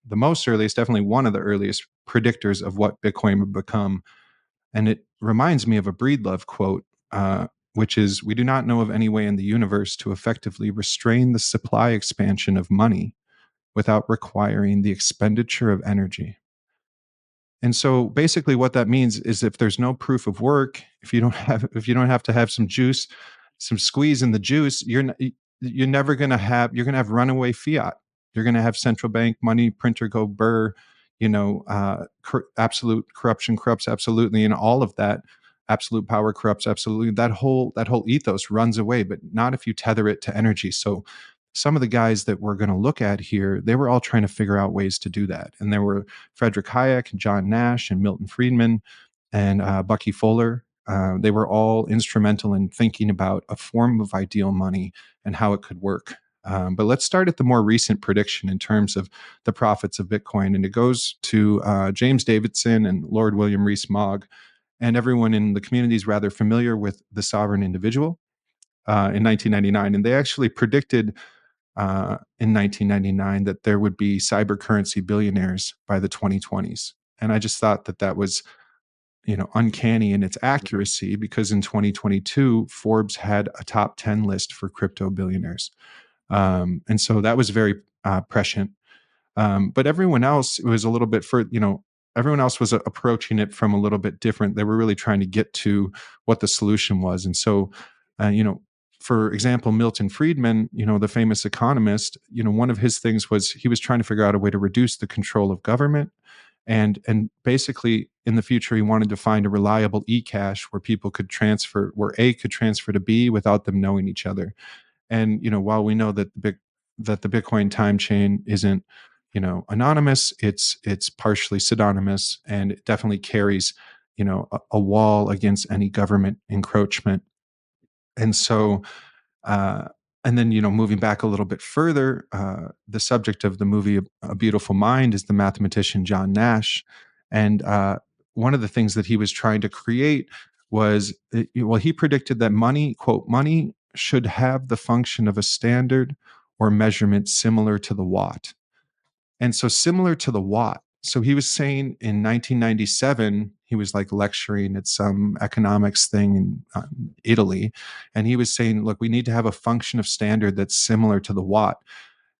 the most earliest, definitely one of the earliest predictors of what Bitcoin would become. And it reminds me of a Breedlove quote, which is, "We do not know of any way in the universe to effectively restrain the supply expansion of money without requiring the expenditure of energy." And so basically what that means is, if there's no proof of work, if you don't have to have some juice, some squeeze in the juice, you're never going to have, you're going to have runaway fiat. You're going to have central bank money printer go burr, absolute corruption corrupts absolutely, and all of that. Absolute power corrupts absolutely. That whole ethos runs away, but not if you tether it to energy. So some of the guys that we're going to look at here, they were all trying to figure out ways to do that. And there were Frederick Hayek, and John Nash, and Milton Friedman, and Bucky Fuller. They were all instrumental in thinking about a form of ideal money and how it could work. But let's start at the more recent prediction in terms of the profits of Bitcoin. And it goes to James Davidson and Lord William Rees-Mogg. And everyone in the community is rather familiar with the sovereign individual in 1999. And they actually predicted in 1999 that there would be cyber currency billionaires by the 2020s. And I just thought that was, uncanny in its accuracy, because in 2022, Forbes had a top 10 list for crypto billionaires. And so that was very prescient. But everyone else was a little bit everyone else was approaching it from a little bit different. They were really trying to get to what the solution was. And so, for example, Milton Friedman, the famous economist, one of his things was he was trying to figure out a way to reduce the control of government. And basically, in the future, he wanted to find a reliable e-cash where people could transfer, where A could transfer to B without them knowing each other. And while we know that the Bitcoin time chain isn't anonymous, it's partially pseudonymous, and it definitely carries a wall against any government encroachment. And so, uh, and then, moving back a little bit further, the subject of the movie A Beautiful Mind is the mathematician John Nash. And one of the things that he was trying to create was, well, he predicted that money, quote, money should have the function of a standard or measurement similar to the watt. And so, similar to the watt. So he was saying in 1997, he was like lecturing at some economics thing in Italy. And he was saying, look, we need to have a function of standard that's similar to the watt.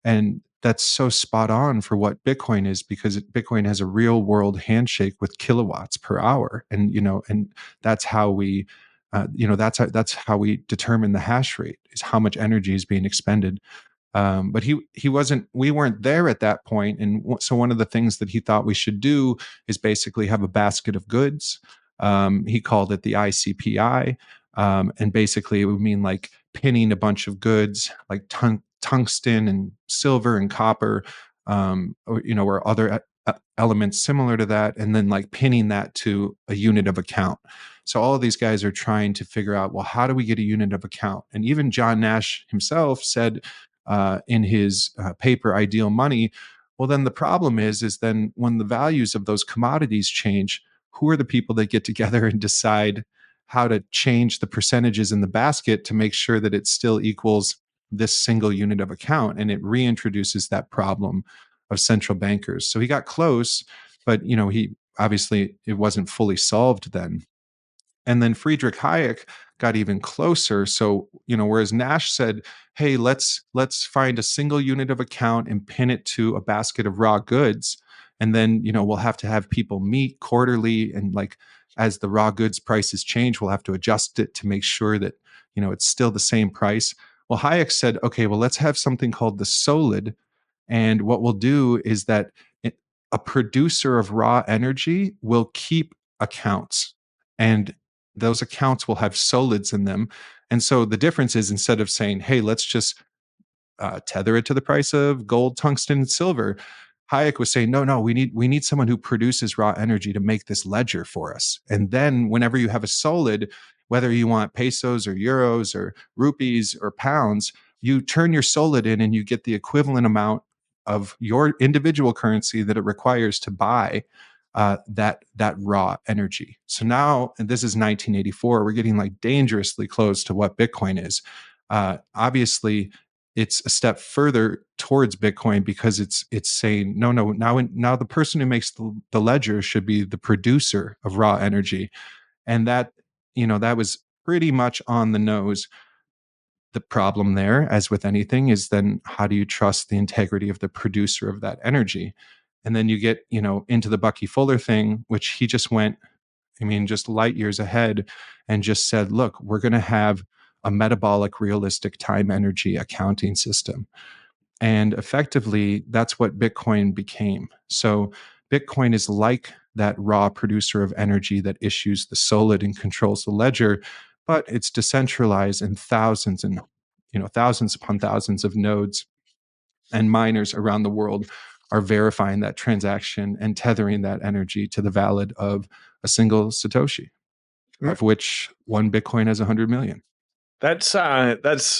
And that's so spot on for what Bitcoin is, because Bitcoin has a real world handshake with kilowatts per hour. And, and that's how we, that's how we determine the hash rate, is how much energy is being expended. But he wasn't. We weren't there at that point, and so one of the things that he thought we should do is basically have a basket of goods. He called it the ICPI, and basically it would mean like pinning a bunch of goods like tungsten and silver and copper, or other elements similar to that, and then like pinning that to a unit of account. So all of these guys are trying to figure out, well, how do we get a unit of account? And even John Nash himself said in his paper Ideal Money, well, then the problem is then when the values of those commodities change, who are the people that get together and decide how to change the percentages in the basket to make sure that it still equals this single unit of account? And it reintroduces that problem of central bankers. So he got close, but he obviously, it wasn't fully solved then. And then Friedrich Hayek got even closer. So, whereas Nash said, hey, let's find a single unit of account and pin it to a basket of raw goods. And then, we'll have to have people meet quarterly. And like, as the raw goods prices change, we'll have to adjust it to make sure that, it's still the same price. Well, Hayek said, okay, well, let's have something called the solid. And what we'll do is that a producer of raw energy will keep accounts. And those accounts will have solids in them. And so the difference is, instead of saying, hey, let's just tether it to the price of gold, tungsten, and silver, Hayek was saying, no, we need someone who produces raw energy to make this ledger for us. And then whenever you have a solid, whether you want pesos or euros or rupees or pounds, you turn your solid in and you get the equivalent amount of your individual currency that it requires to buy that raw energy. So now, and this is 1984, we're getting like dangerously close to what Bitcoin is. Obviously, it's a step further towards Bitcoin, because it's saying no, now the person who makes the ledger should be the producer of raw energy, and that that was pretty much on the nose. The problem there, as with anything, is then how do you trust the integrity of the producer of that energy? And then you get, into the Bucky Fuller thing, which he just went, just light years ahead, and just said, look, we're going to have a metabolic realistic time energy accounting system. And effectively, that's what Bitcoin became. So Bitcoin is like that raw producer of energy that issues the solid and controls the ledger, but it's decentralized, and thousands upon thousands of nodes and miners around the world are verifying that transaction and tethering that energy to the valid of a single Satoshi, of which one Bitcoin has 100 million. That's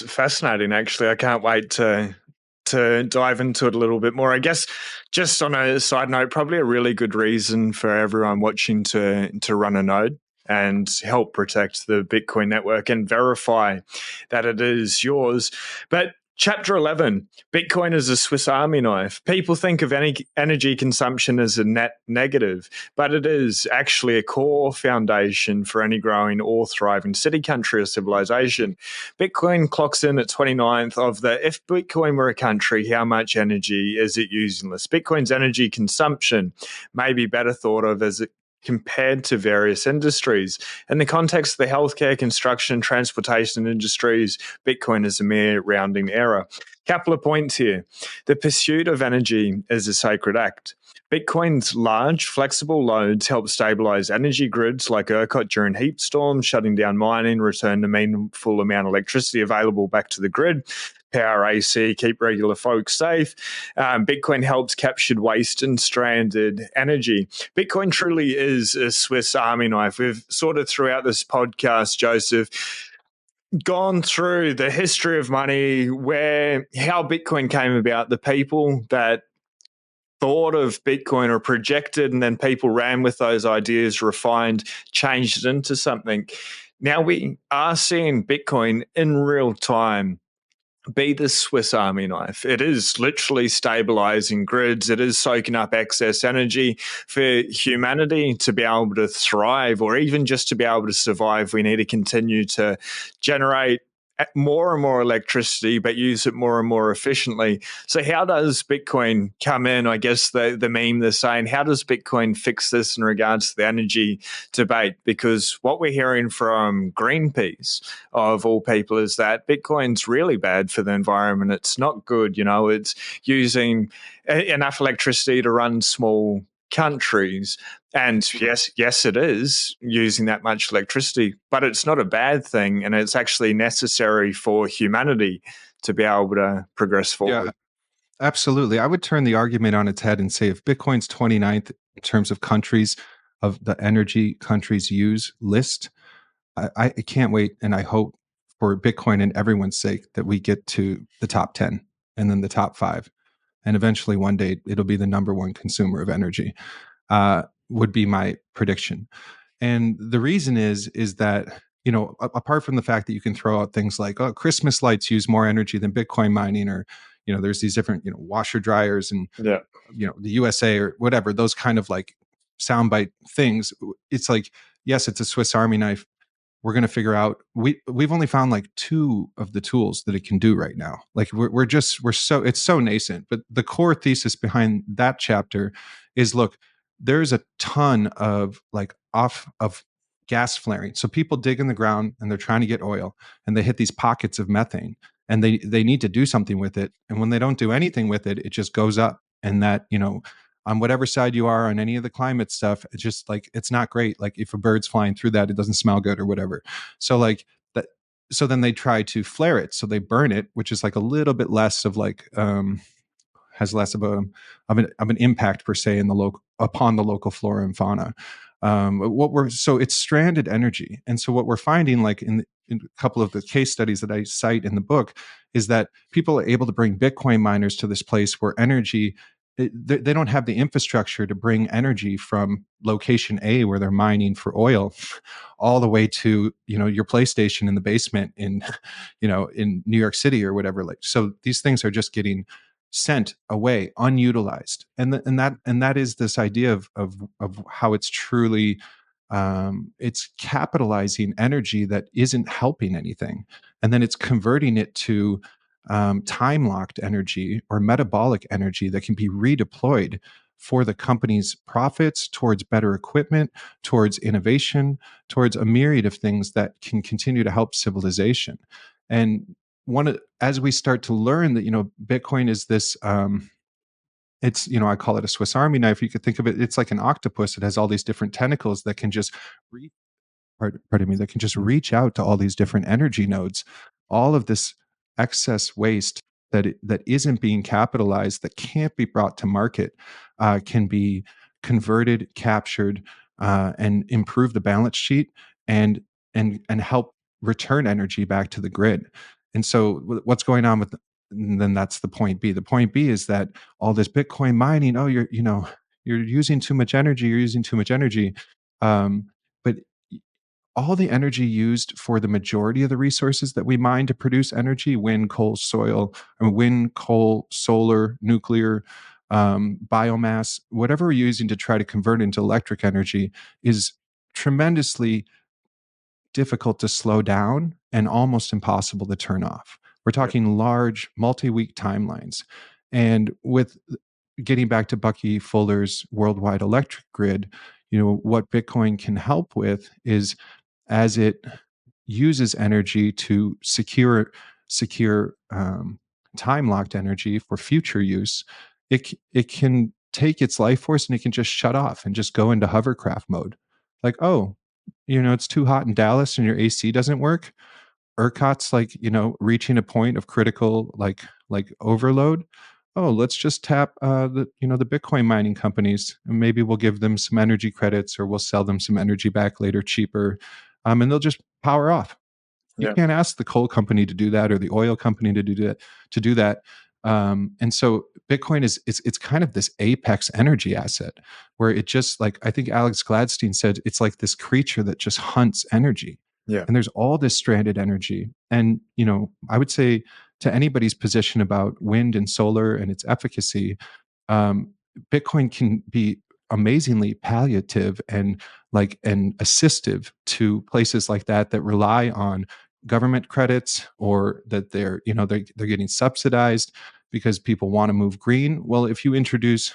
fascinating. Actually, I can't wait to dive into it a little bit more. I guess, just on a side note, probably a really good reason for everyone watching to run a node and help protect the Bitcoin network and verify that it is yours. But Chapter 11, Bitcoin is a Swiss Army knife. People think of energy consumption as a net negative, but it is actually a core foundation for any growing or thriving city, country, or civilization. Bitcoin clocks in at 29th of the, if Bitcoin were a country, how much energy is it using list? Bitcoin's energy consumption may be better thought of as compared to various industries. In the context of the healthcare, construction, transportation industries, Bitcoin is a mere rounding error. Couple of points here. The pursuit of energy is a sacred act. Bitcoin's large, flexible loads help stabilize energy grids like ERCOT during heat storms, shutting down mining, return the meaningful amount of electricity available back to the grid, power AC, keep regular folks safe. Bitcoin helps capture waste and stranded energy. Bitcoin truly is a Swiss Army knife. We've sort of throughout this podcast, Joseph, gone through the history of money, where how Bitcoin came about, the people that thought of Bitcoin or projected, and then people ran with those ideas, refined, changed it into something. Now we are seeing Bitcoin in real time be the Swiss Army knife. It is literally stabilizing grids. It is soaking up excess energy. For humanity to be able to thrive, or even just to be able to survive, we need to continue to generate more and more electricity, but use it more and more efficiently. So how does Bitcoin come in? I guess the meme they're saying, how does Bitcoin fix this in regards to the energy debate? Because what we're hearing from Greenpeace, of all people, is that Bitcoin's really bad for the environment. It's not good. It's using enough electricity to run small countries. And yes, it is using that much electricity, but it's not a bad thing. And it's actually necessary for humanity to be able to progress Yeah, forward. absolutely. I would turn the argument on its head and say if Bitcoin's 29th in terms of countries of the energy countries use list, I can't wait, and I hope for Bitcoin and everyone's sake that we get to the top 10 and then the top 5. And eventually one day it'll be the number one consumer of energy, would be my prediction. And the reason is that, apart from the fact that you can throw out things like, oh, Christmas lights use more energy than Bitcoin mining, or, there's these different, washer dryers and, Yeah. the USA or whatever, those kind of like soundbite things. It's like, yes, it's a Swiss Army knife. We're going to figure out, we've only found like 2 of the tools that it can do right now. Like it's so nascent, but the core thesis behind that chapter is, look, there's a ton of like off of gas flaring. So people dig in the ground and they're trying to get oil, and they hit these pockets of methane, and they need to do something with it. And when they don't do anything with it, it just goes up. And that, on whatever side you are on any of the climate stuff, it's just like, it's not great. Like if a bird's flying through that, it doesn't smell good or whatever. So like that, so then they try to flare it. So they burn it, which is like a little bit less of like, has less of an impact per se in the local, upon the local flora and fauna. So it's stranded energy. And so what we're finding, like in a couple of the case studies that I cite in the book, is that people are able to bring Bitcoin miners to this place where energy, they don't have the infrastructure to bring energy from location A where they're mining for oil all the way to, your PlayStation in the basement in, in New York City or whatever. Like, so these things are just getting sent away unutilized. And that is this idea of how it's truly, it's capitalizing energy that isn't helping anything, and then it's converting it to, time locked energy or metabolic energy that can be redeployed for the company's profits, towards better equipment, towards innovation, towards a myriad of things that can continue to help civilization. And as we start to learn that, Bitcoin is this, it's, I call it a Swiss Army knife. You could think of it, it's like an octopus. It has all these different tentacles that can just pardon me, that can just reach out to all these different energy nodes. All of this excess waste that isn't being capitalized, that can't be brought to market, can be converted, captured, and improve the balance sheet, and and help return energy back to the grid. And so what's going on with, and then that's the point B. The point B is that all this Bitcoin mining, oh, you're using too much energy, you're using too much energy. But all the energy used for the majority of the resources that we mine to produce energy, wind, coal, solar, nuclear, biomass, whatever we're using to try to convert into electric energy, is tremendously difficult to slow down and almost impossible to turn off. We're talking large multi-week timelines. And with getting back to Bucky Fuller's worldwide electric grid, what Bitcoin can help with is, as it uses energy to secure, time locked energy for future use, it can take its life force and it can just shut off and just go into hovercraft mode. Like, oh, it's too hot in Dallas and your AC doesn't work. ERCOT's like, reaching a point of critical, like overload. Oh, let's just tap, the Bitcoin mining companies, and maybe we'll give them some energy credits, or we'll sell them some energy back later cheaper, and they'll just power off. You Yeah. can't ask the coal company to do that or the oil company to do that. To do that, and so Bitcoin is it's kind of this apex energy asset where it just, like I think Alex Gladstein said, it's like this creature that just hunts energy. Yeah. And there's all this stranded energy. And I would say to anybody's position about wind and solar and its efficacy, um, Bitcoin can be amazingly palliative and assistive to places like that rely on government credits, or that they're getting subsidized because people want to move green. Well, if you introduce,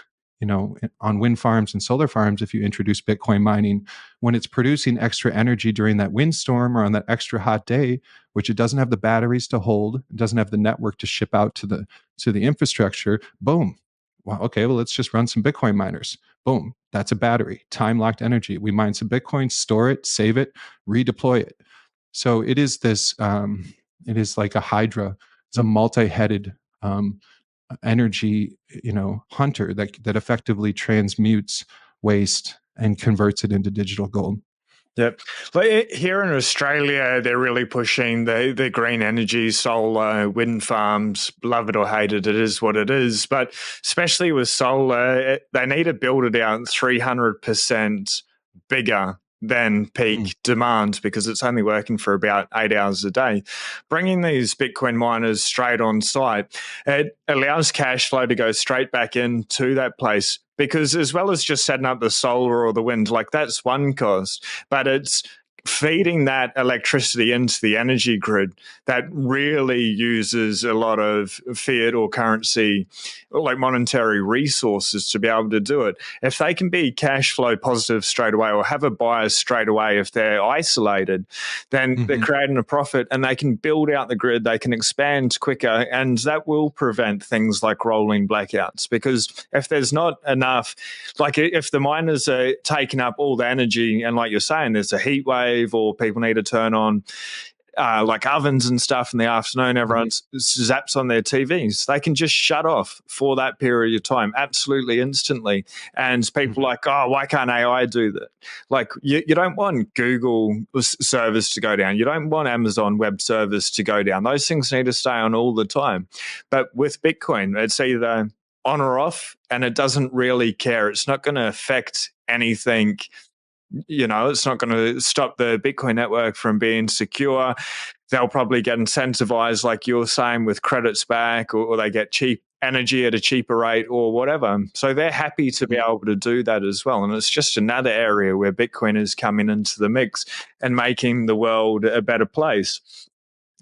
on wind farms and solar farms, if you introduce Bitcoin mining, when it's producing extra energy during that windstorm or on that extra hot day, which it doesn't have the batteries to hold, it doesn't have the network to ship out to the infrastructure, boom. Well, okay, well, let's just run some Bitcoin miners. Boom, that's a battery, time locked energy. We mine some Bitcoin, store it, save it, redeploy it. So it is this. It is like a hydra. It's a multi-headed energy, hunter that effectively transmutes waste and converts it into digital gold. Yep. Like here in Australia, they're really pushing the green energy, solar, wind farms. Love it or hate it, it is what it is. But especially with solar, they need to build it out 300% bigger than peak demand because it's only working for about 8 hours a day. Bringing these Bitcoin miners straight on site, it allows cash flow to go straight back into that place. Because as well as just setting up the solar or the wind, like that's one cost, but it's feeding that electricity into the energy grid that really uses a lot of fiat or currency, or like monetary resources to be able to do it. If they can be cash flow positive straight away or have a bias straight away if they're isolated, then they're creating a profit and they can build out the grid, they can expand quicker, and that will prevent things like rolling blackouts. Because if there's not enough, like if the miners are taking up all the energy and like you're saying, there's a heat wave or people need to turn on like ovens and stuff in the afternoon, everyone zaps on their TVs. They can just shut off for that period of time, absolutely instantly. And people are like, oh, why can't AI do that? Like, you don't want Google service to go down. You don't want Amazon web service to go down. Those things need to stay on all the time. But with Bitcoin, it's either on or off, and it doesn't really care. It's not going to affect anything. It's not going to stop the Bitcoin network from being secure. They'll probably get incentivized, like you're saying, with credits back, or they get cheap energy at a cheaper rate or whatever. So they're happy to be able to do that as well. And it's just another area where Bitcoin is coming into the mix and making the world a better place.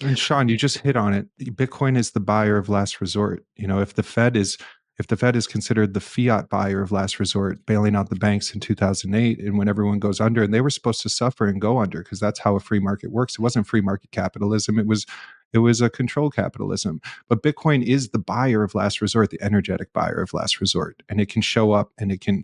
And Sean, you just hit on it. Bitcoin is the buyer of last resort. If the Fed is considered the fiat buyer of last resort, bailing out the banks in 2008, and when everyone goes under, and they were supposed to suffer and go under because that's how a free market works. It wasn't free market capitalism. It was a control capitalism. But Bitcoin is the buyer of last resort, the energetic buyer of last resort, and it can show up and it can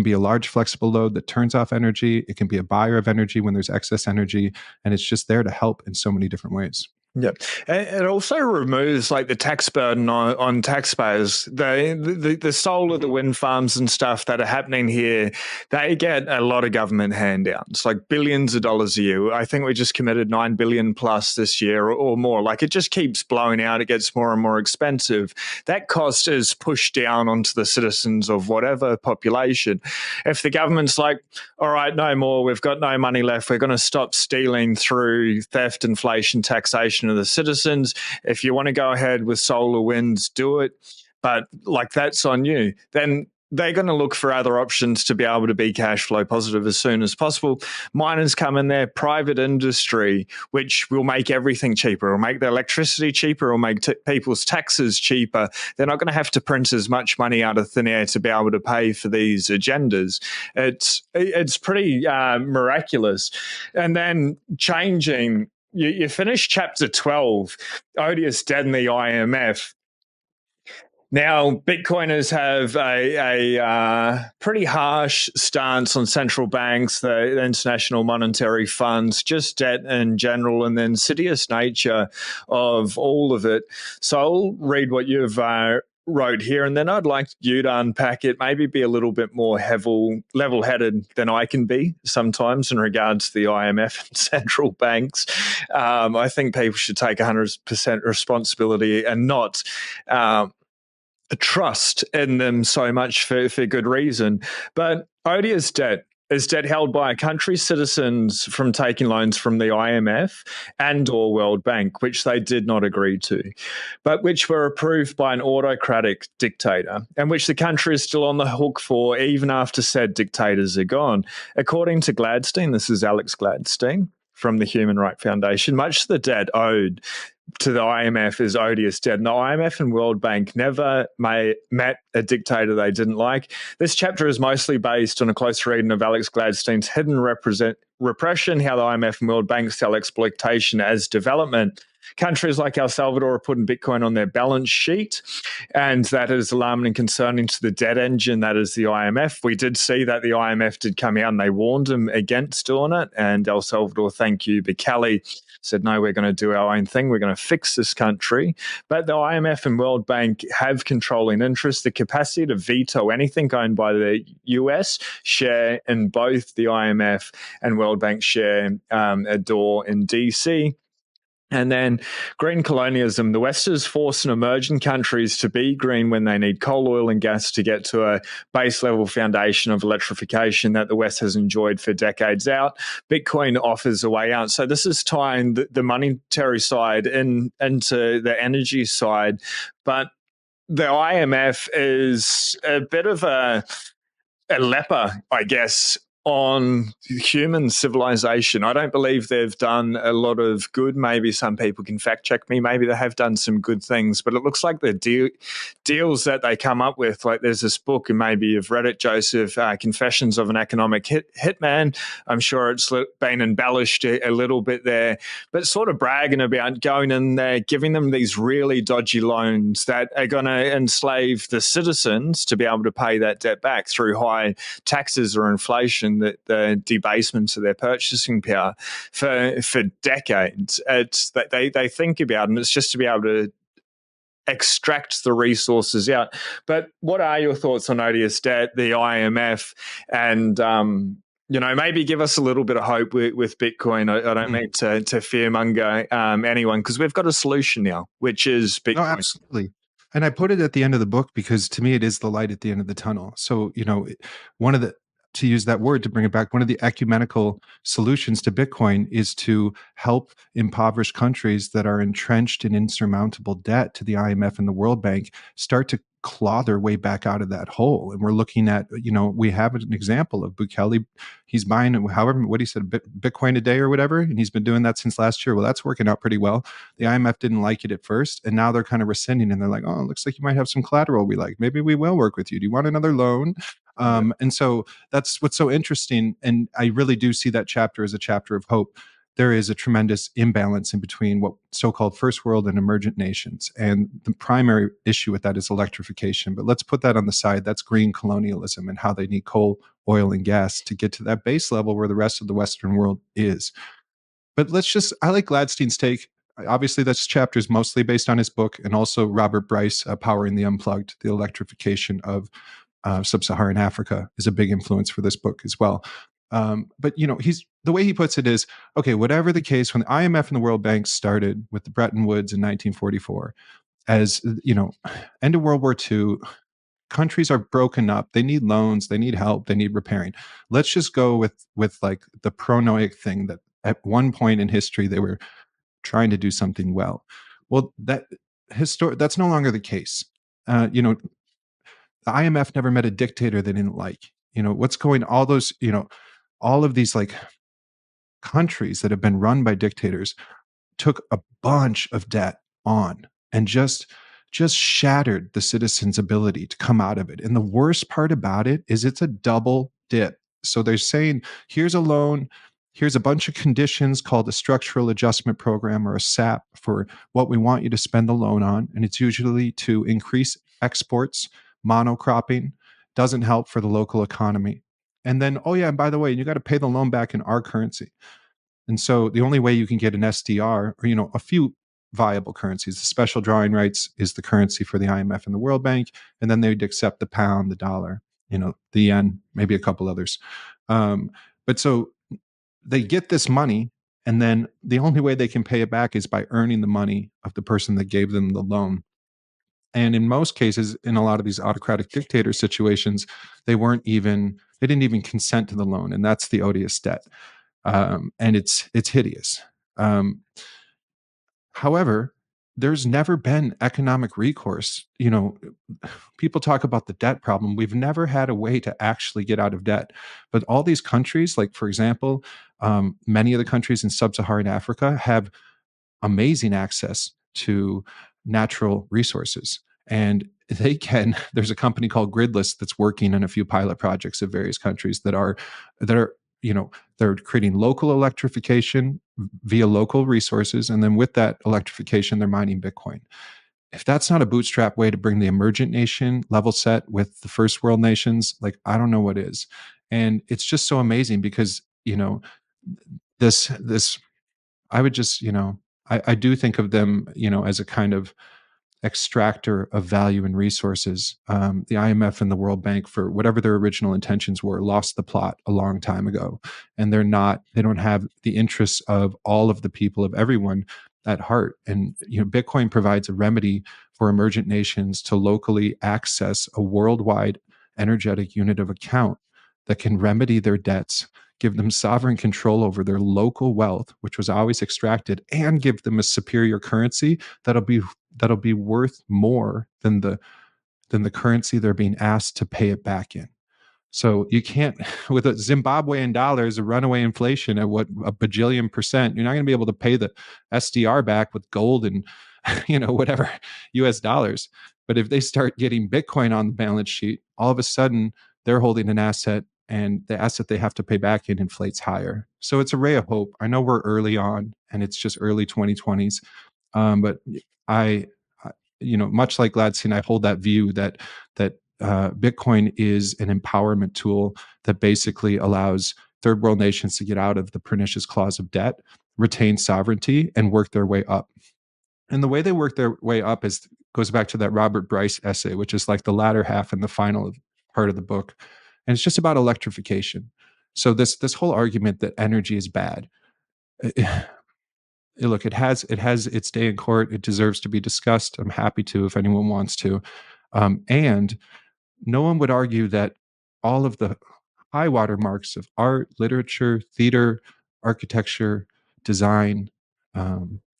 be a large flexible load that turns off energy. It can be a buyer of energy when there's excess energy, and it's just there to help in so many different ways. Yeah, it also removes like the tax burden on taxpayers. The solar, the wind farms and stuff that are happening here, they get a lot of government handouts, like billions of dollars a year. I think we just committed 9 billion plus this year or more. Like it just keeps blowing out. It gets more and more expensive. That cost is pushed down onto the citizens of whatever population. If the government's like, all right, no more, we've got no money left, we're going to stop stealing through theft, inflation, taxation of the citizens. If you want to go ahead with solar winds, do it. But like that's on you. Then they're going to look for other options to be able to be cash flow positive as soon as possible. Miners come in there, private industry, which will make everything cheaper. It'll make the electricity cheaper. It'll make people's taxes cheaper. They're not going to have to print as much money out of thin air to be able to pay for these agendas. It's pretty miraculous. And then changing. You finish chapter 12, Odious Dead in the IMF. Now, Bitcoiners have a pretty harsh stance on central banks, the International Monetary Funds, just debt in general, and the insidious nature of all of it. So I'll read what you've wrote here, and then I'd like you to unpack it, maybe be a little bit more level headed than I can be sometimes in regards to the IMF and central banks. I think people should take 100% responsibility and not trust in them so much for good reason. But odious debt is debt held by a country's citizens from taking loans from the IMF and or World Bank, which they did not agree to, but which were approved by an autocratic dictator, and which the country is still on the hook for even after said dictators are gone. According to Gladstein, this is Alex Gladstein from the Human Rights Foundation, much of the debt owed to the IMF is odious debt. And the IMF and World Bank never met a dictator they didn't like. This chapter is mostly based on a close reading of Alex Gladstein's Hidden Repression, how the IMF and World Bank sell exploitation as development. Countries like El Salvador are putting Bitcoin on their balance sheet, and that is alarming and concerning to the debt engine that is the IMF. We did see that the IMF did come out and they warned them against doing it, and El Salvador, thank you, Bukele, said, no, we're going to do our own thing. We're going to fix this country. But the IMF and World Bank have controlling interests. The capacity to veto anything owned by the US share in both the IMF and World Bank share a door in DC. And then green colonialism. The West is forcing emerging countries to be green when they need coal, oil, and gas to get to a base level foundation of electrification that the West has enjoyed for decades out. Bitcoin offers a way out. So this is tying the monetary side into the energy side. But the IMF is a bit of a leper, I guess, on human civilization. I don't believe they've done a lot of good. Maybe some people can fact check me. Maybe they have done some good things, but it looks like the deals that they come up with, like there's this book, and maybe you've read it, Joseph, Confessions of an Economic Hitman. I'm sure it's been embellished a little bit there, but sort of bragging about going in there, giving them these really dodgy loans that are going to enslave the citizens to be able to pay that debt back through high taxes or inflation, the debasement of their purchasing power for decades. It's that they think about, and it's just to be able to extract the resources out. But what are your thoughts on odious debt, the IMF, and maybe give us a little bit of hope with Bitcoin? I don't mean to fearmonger anyone, because we've got a solution now, which is Bitcoin. No, absolutely. And I put it at the end of the book because to me it is the light at the end of the tunnel. So, to use that word to bring it back, one of the ecumenical solutions to Bitcoin is to help impoverished countries that are entrenched in insurmountable debt to the IMF and the World Bank start to claw their way back out of that hole. And we're looking at, we have an example of Bukele. He's buying, however, what he said, Bitcoin a day or whatever, and he's been doing that since last year. Well, that's working out pretty well. The IMF didn't like it at first, and now they're kind of rescinding, and they're like, oh, it looks like you might have some collateral we like. Maybe we will work with you. Do you want another loan? And so that's what's so interesting. And I really do see that chapter as a chapter of hope. There is a tremendous imbalance in between what so-called first world and emergent nations. And the primary issue with that is electrification. But let's put that on the side. That's green colonialism and how they need coal, oil, and gas to get to that base level where the rest of the Western world is. But I like Gladstein's take. Obviously, this chapter is mostly based on his book, and also Robert Bryce, Powering the Unplugged, the electrification of sub-Saharan Africa is a big influence for this book as well. But the way he puts it is, okay, whatever the case, when the IMF and the World Bank started with the Bretton Woods in 1944, as end of World War II, countries are broken up. They need loans, they need help, they need repairing. Let's just go with like the pronoic thing that at one point in history they were trying to do something well. Well, that's no longer the case. The IMF never met a dictator they didn't like. All of these like countries that have been run by dictators took a bunch of debt on and just shattered the citizens' ability to come out of it. And the worst part about it is it's a double dip. So they're saying, here's a loan, here's a bunch of conditions called a structural adjustment program or a SAP for what we want you to spend the loan on. And it's usually to increase exports. Monocropping doesn't help for the local economy. And then, oh yeah, and by the way, you got to pay the loan back in our currency. And so the only way you can get an SDR or, a few viable currencies. The special drawing rights is the currency for the IMF and the World Bank, and then they'd accept the pound, the dollar, the yen, maybe a couple others. But so they get this money, and then the only way they can pay it back is by earning the money of the person that gave them the loan. And in most cases, in a lot of these autocratic dictator situations, they didn't even consent to the loan, and that's the odious debt. And it's hideous. However, there's never been economic recourse. People talk about the debt problem. We've never had a way to actually get out of debt. But all these countries, like for example, many of the countries in sub-Saharan Africa have amazing access to natural resources. And there's a company called Gridless that's working on a few pilot projects of various countries that are, they're creating local electrification via local resources. And then with that electrification, they're mining Bitcoin. If that's not a bootstrap way to bring the emergent nation level set with the first world nations, like, I don't know what is. And it's just so amazing because, this, I would just, I do think of them, as a kind of extractor of value and resources. The IMF and the World Bank, for whatever their original intentions were, lost the plot a long time ago, and they don't have the interests of all of the people, of everyone, at heart. And Bitcoin provides a remedy for emergent nations to locally access a worldwide energetic unit of account that can remedy their debts, give them sovereign control over their local wealth, which was always extracted, and give them a superior currency that'll be worth more than the currency they're being asked to pay it back in. So you can't, with a Zimbabwean dollars, a runaway inflation at what, a bajillion percent, you're not going to be able to pay the SDR back with gold and whatever US dollars. But if they start getting Bitcoin on the balance sheet, all of a sudden they're holding an asset, and the asset they have to pay back in inflates higher. So it's a ray of hope. I know we're early on, and it's just early 2020s, but I, much like Gladstein, I hold that view that Bitcoin is an empowerment tool that basically allows third world nations to get out of the pernicious clause of debt, retain sovereignty, and work their way up. And the way they work their way up goes back to that Robert Bryce essay, which is like the latter half and the final part of the book. And it's just about electrification. So this whole argument that energy is bad, look, it has its day in court. It deserves to be discussed. I'm happy to, if anyone wants to. And no one would argue that all of the high water marks of art, literature, theater, architecture, design,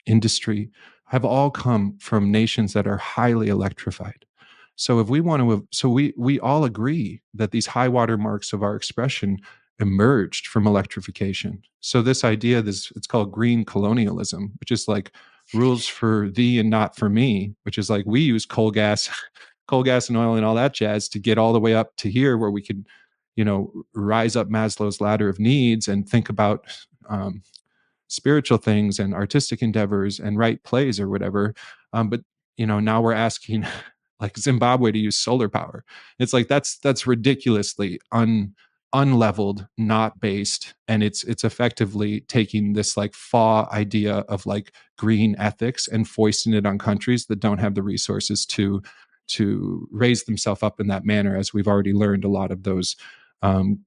industry have all come from nations that are highly electrified. So if we want to, so we all agree that these high water marks of our expression emerged from electrification. So this idea, it's called green colonialism, which is like rules for thee and not for me, which is like we use coal gas and oil and all that jazz to get all the way up to here where we could, rise up Maslow's ladder of needs and think about spiritual things and artistic endeavors and write plays or whatever. But now we're asking like Zimbabwe to use solar power. It's like that's ridiculously unleveled, not based, and it's effectively taking this like FAW idea of like green ethics and foisting it on countries that don't have the resources to raise themselves up in that manner. As we've already learned, a lot of those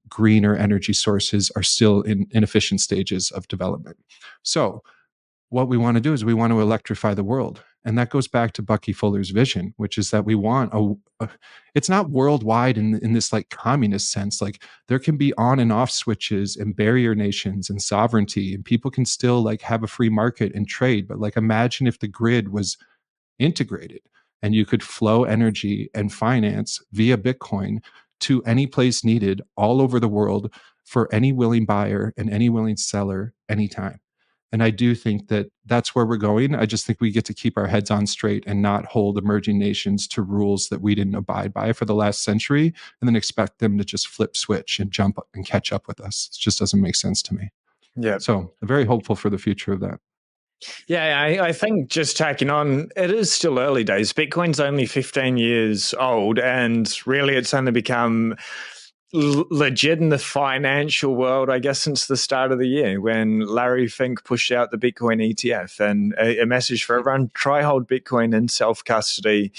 greener energy sources are still in inefficient stages of development. So what we want to do is we want to electrify the world. And that goes back to Bucky Fuller's vision, which is that we want it's not worldwide in this like communist sense. Like there can be on and off switches and barrier nations and sovereignty, and people can still like have a free market and trade. But like imagine if the grid was integrated and you could flow energy and finance via Bitcoin to any place needed all over the world for any willing buyer and any willing seller anytime. And I do think that that's where we're going. I just think we get to keep our heads on straight and not hold emerging nations to rules that we didn't abide by for the last century and then expect them to just flip switch and jump up and catch up with us. It just doesn't make sense to me. Yeah. So I'm very hopeful for the future of that. Yeah, I think just tacking on, it is still early days. Bitcoin's only 15 years old, and really it's only become legit in the financial world, I guess, since the start of the year when Larry Fink pushed out the Bitcoin ETF, and a message for everyone: try hold Bitcoin in self custody.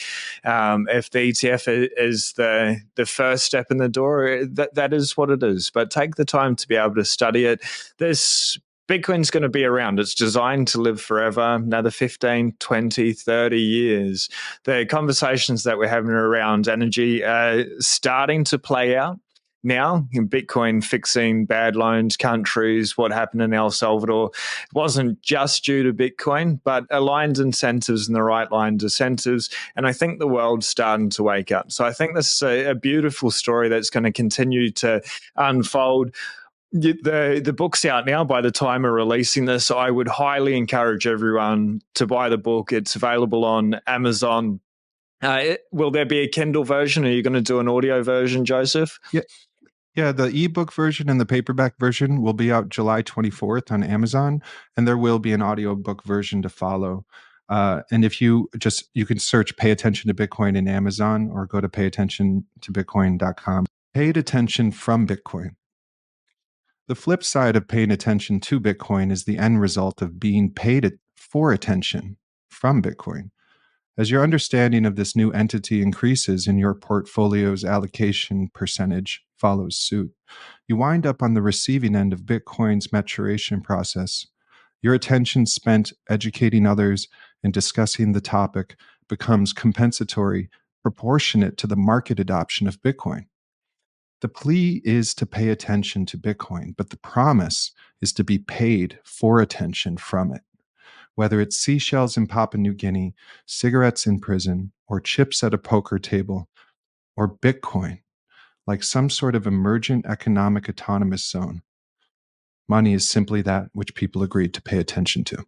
If the ETF is the first step in the door, that is what it is. But take the time to be able to study it. This Bitcoin's going to be around. It's designed to live forever, another 15, 20, 30 years. The conversations that we're having around energy are starting to play out now in Bitcoin fixing bad loans countries, what happened in El Salvador. It wasn't just due to Bitcoin, but aligned incentives and the right aligned incentives. And I think the world's starting to wake up. So I think this is a beautiful story that's going to continue to unfold. The book's out now. By the time of releasing this, I would highly encourage everyone to buy the book. It's available on Amazon. Will there be a Kindle version? Are you going to do an audio version, Joseph? Yeah, the ebook version and the paperback version will be out July 24th on Amazon, and there will be an audiobook version to follow. And if you can search Pay Attention to Bitcoin in Amazon or go to payattentiontobitcoin.com. Paid attention from Bitcoin. The flip side of paying attention to Bitcoin is the end result of being paid for attention from Bitcoin. As your understanding of this new entity increases and your portfolio's allocation percentage follows suit, you wind up on the receiving end of Bitcoin's maturation process. Your attention spent educating others and discussing the topic becomes compensatory, proportionate to the market adoption of Bitcoin. The plea is to pay attention to Bitcoin, but the promise is to be paid for attention from it. Whether it's seashells in Papua New Guinea, cigarettes in prison, or chips at a poker table, or Bitcoin, like some sort of emergent economic autonomous zone, money is simply that which people agreed to pay attention to.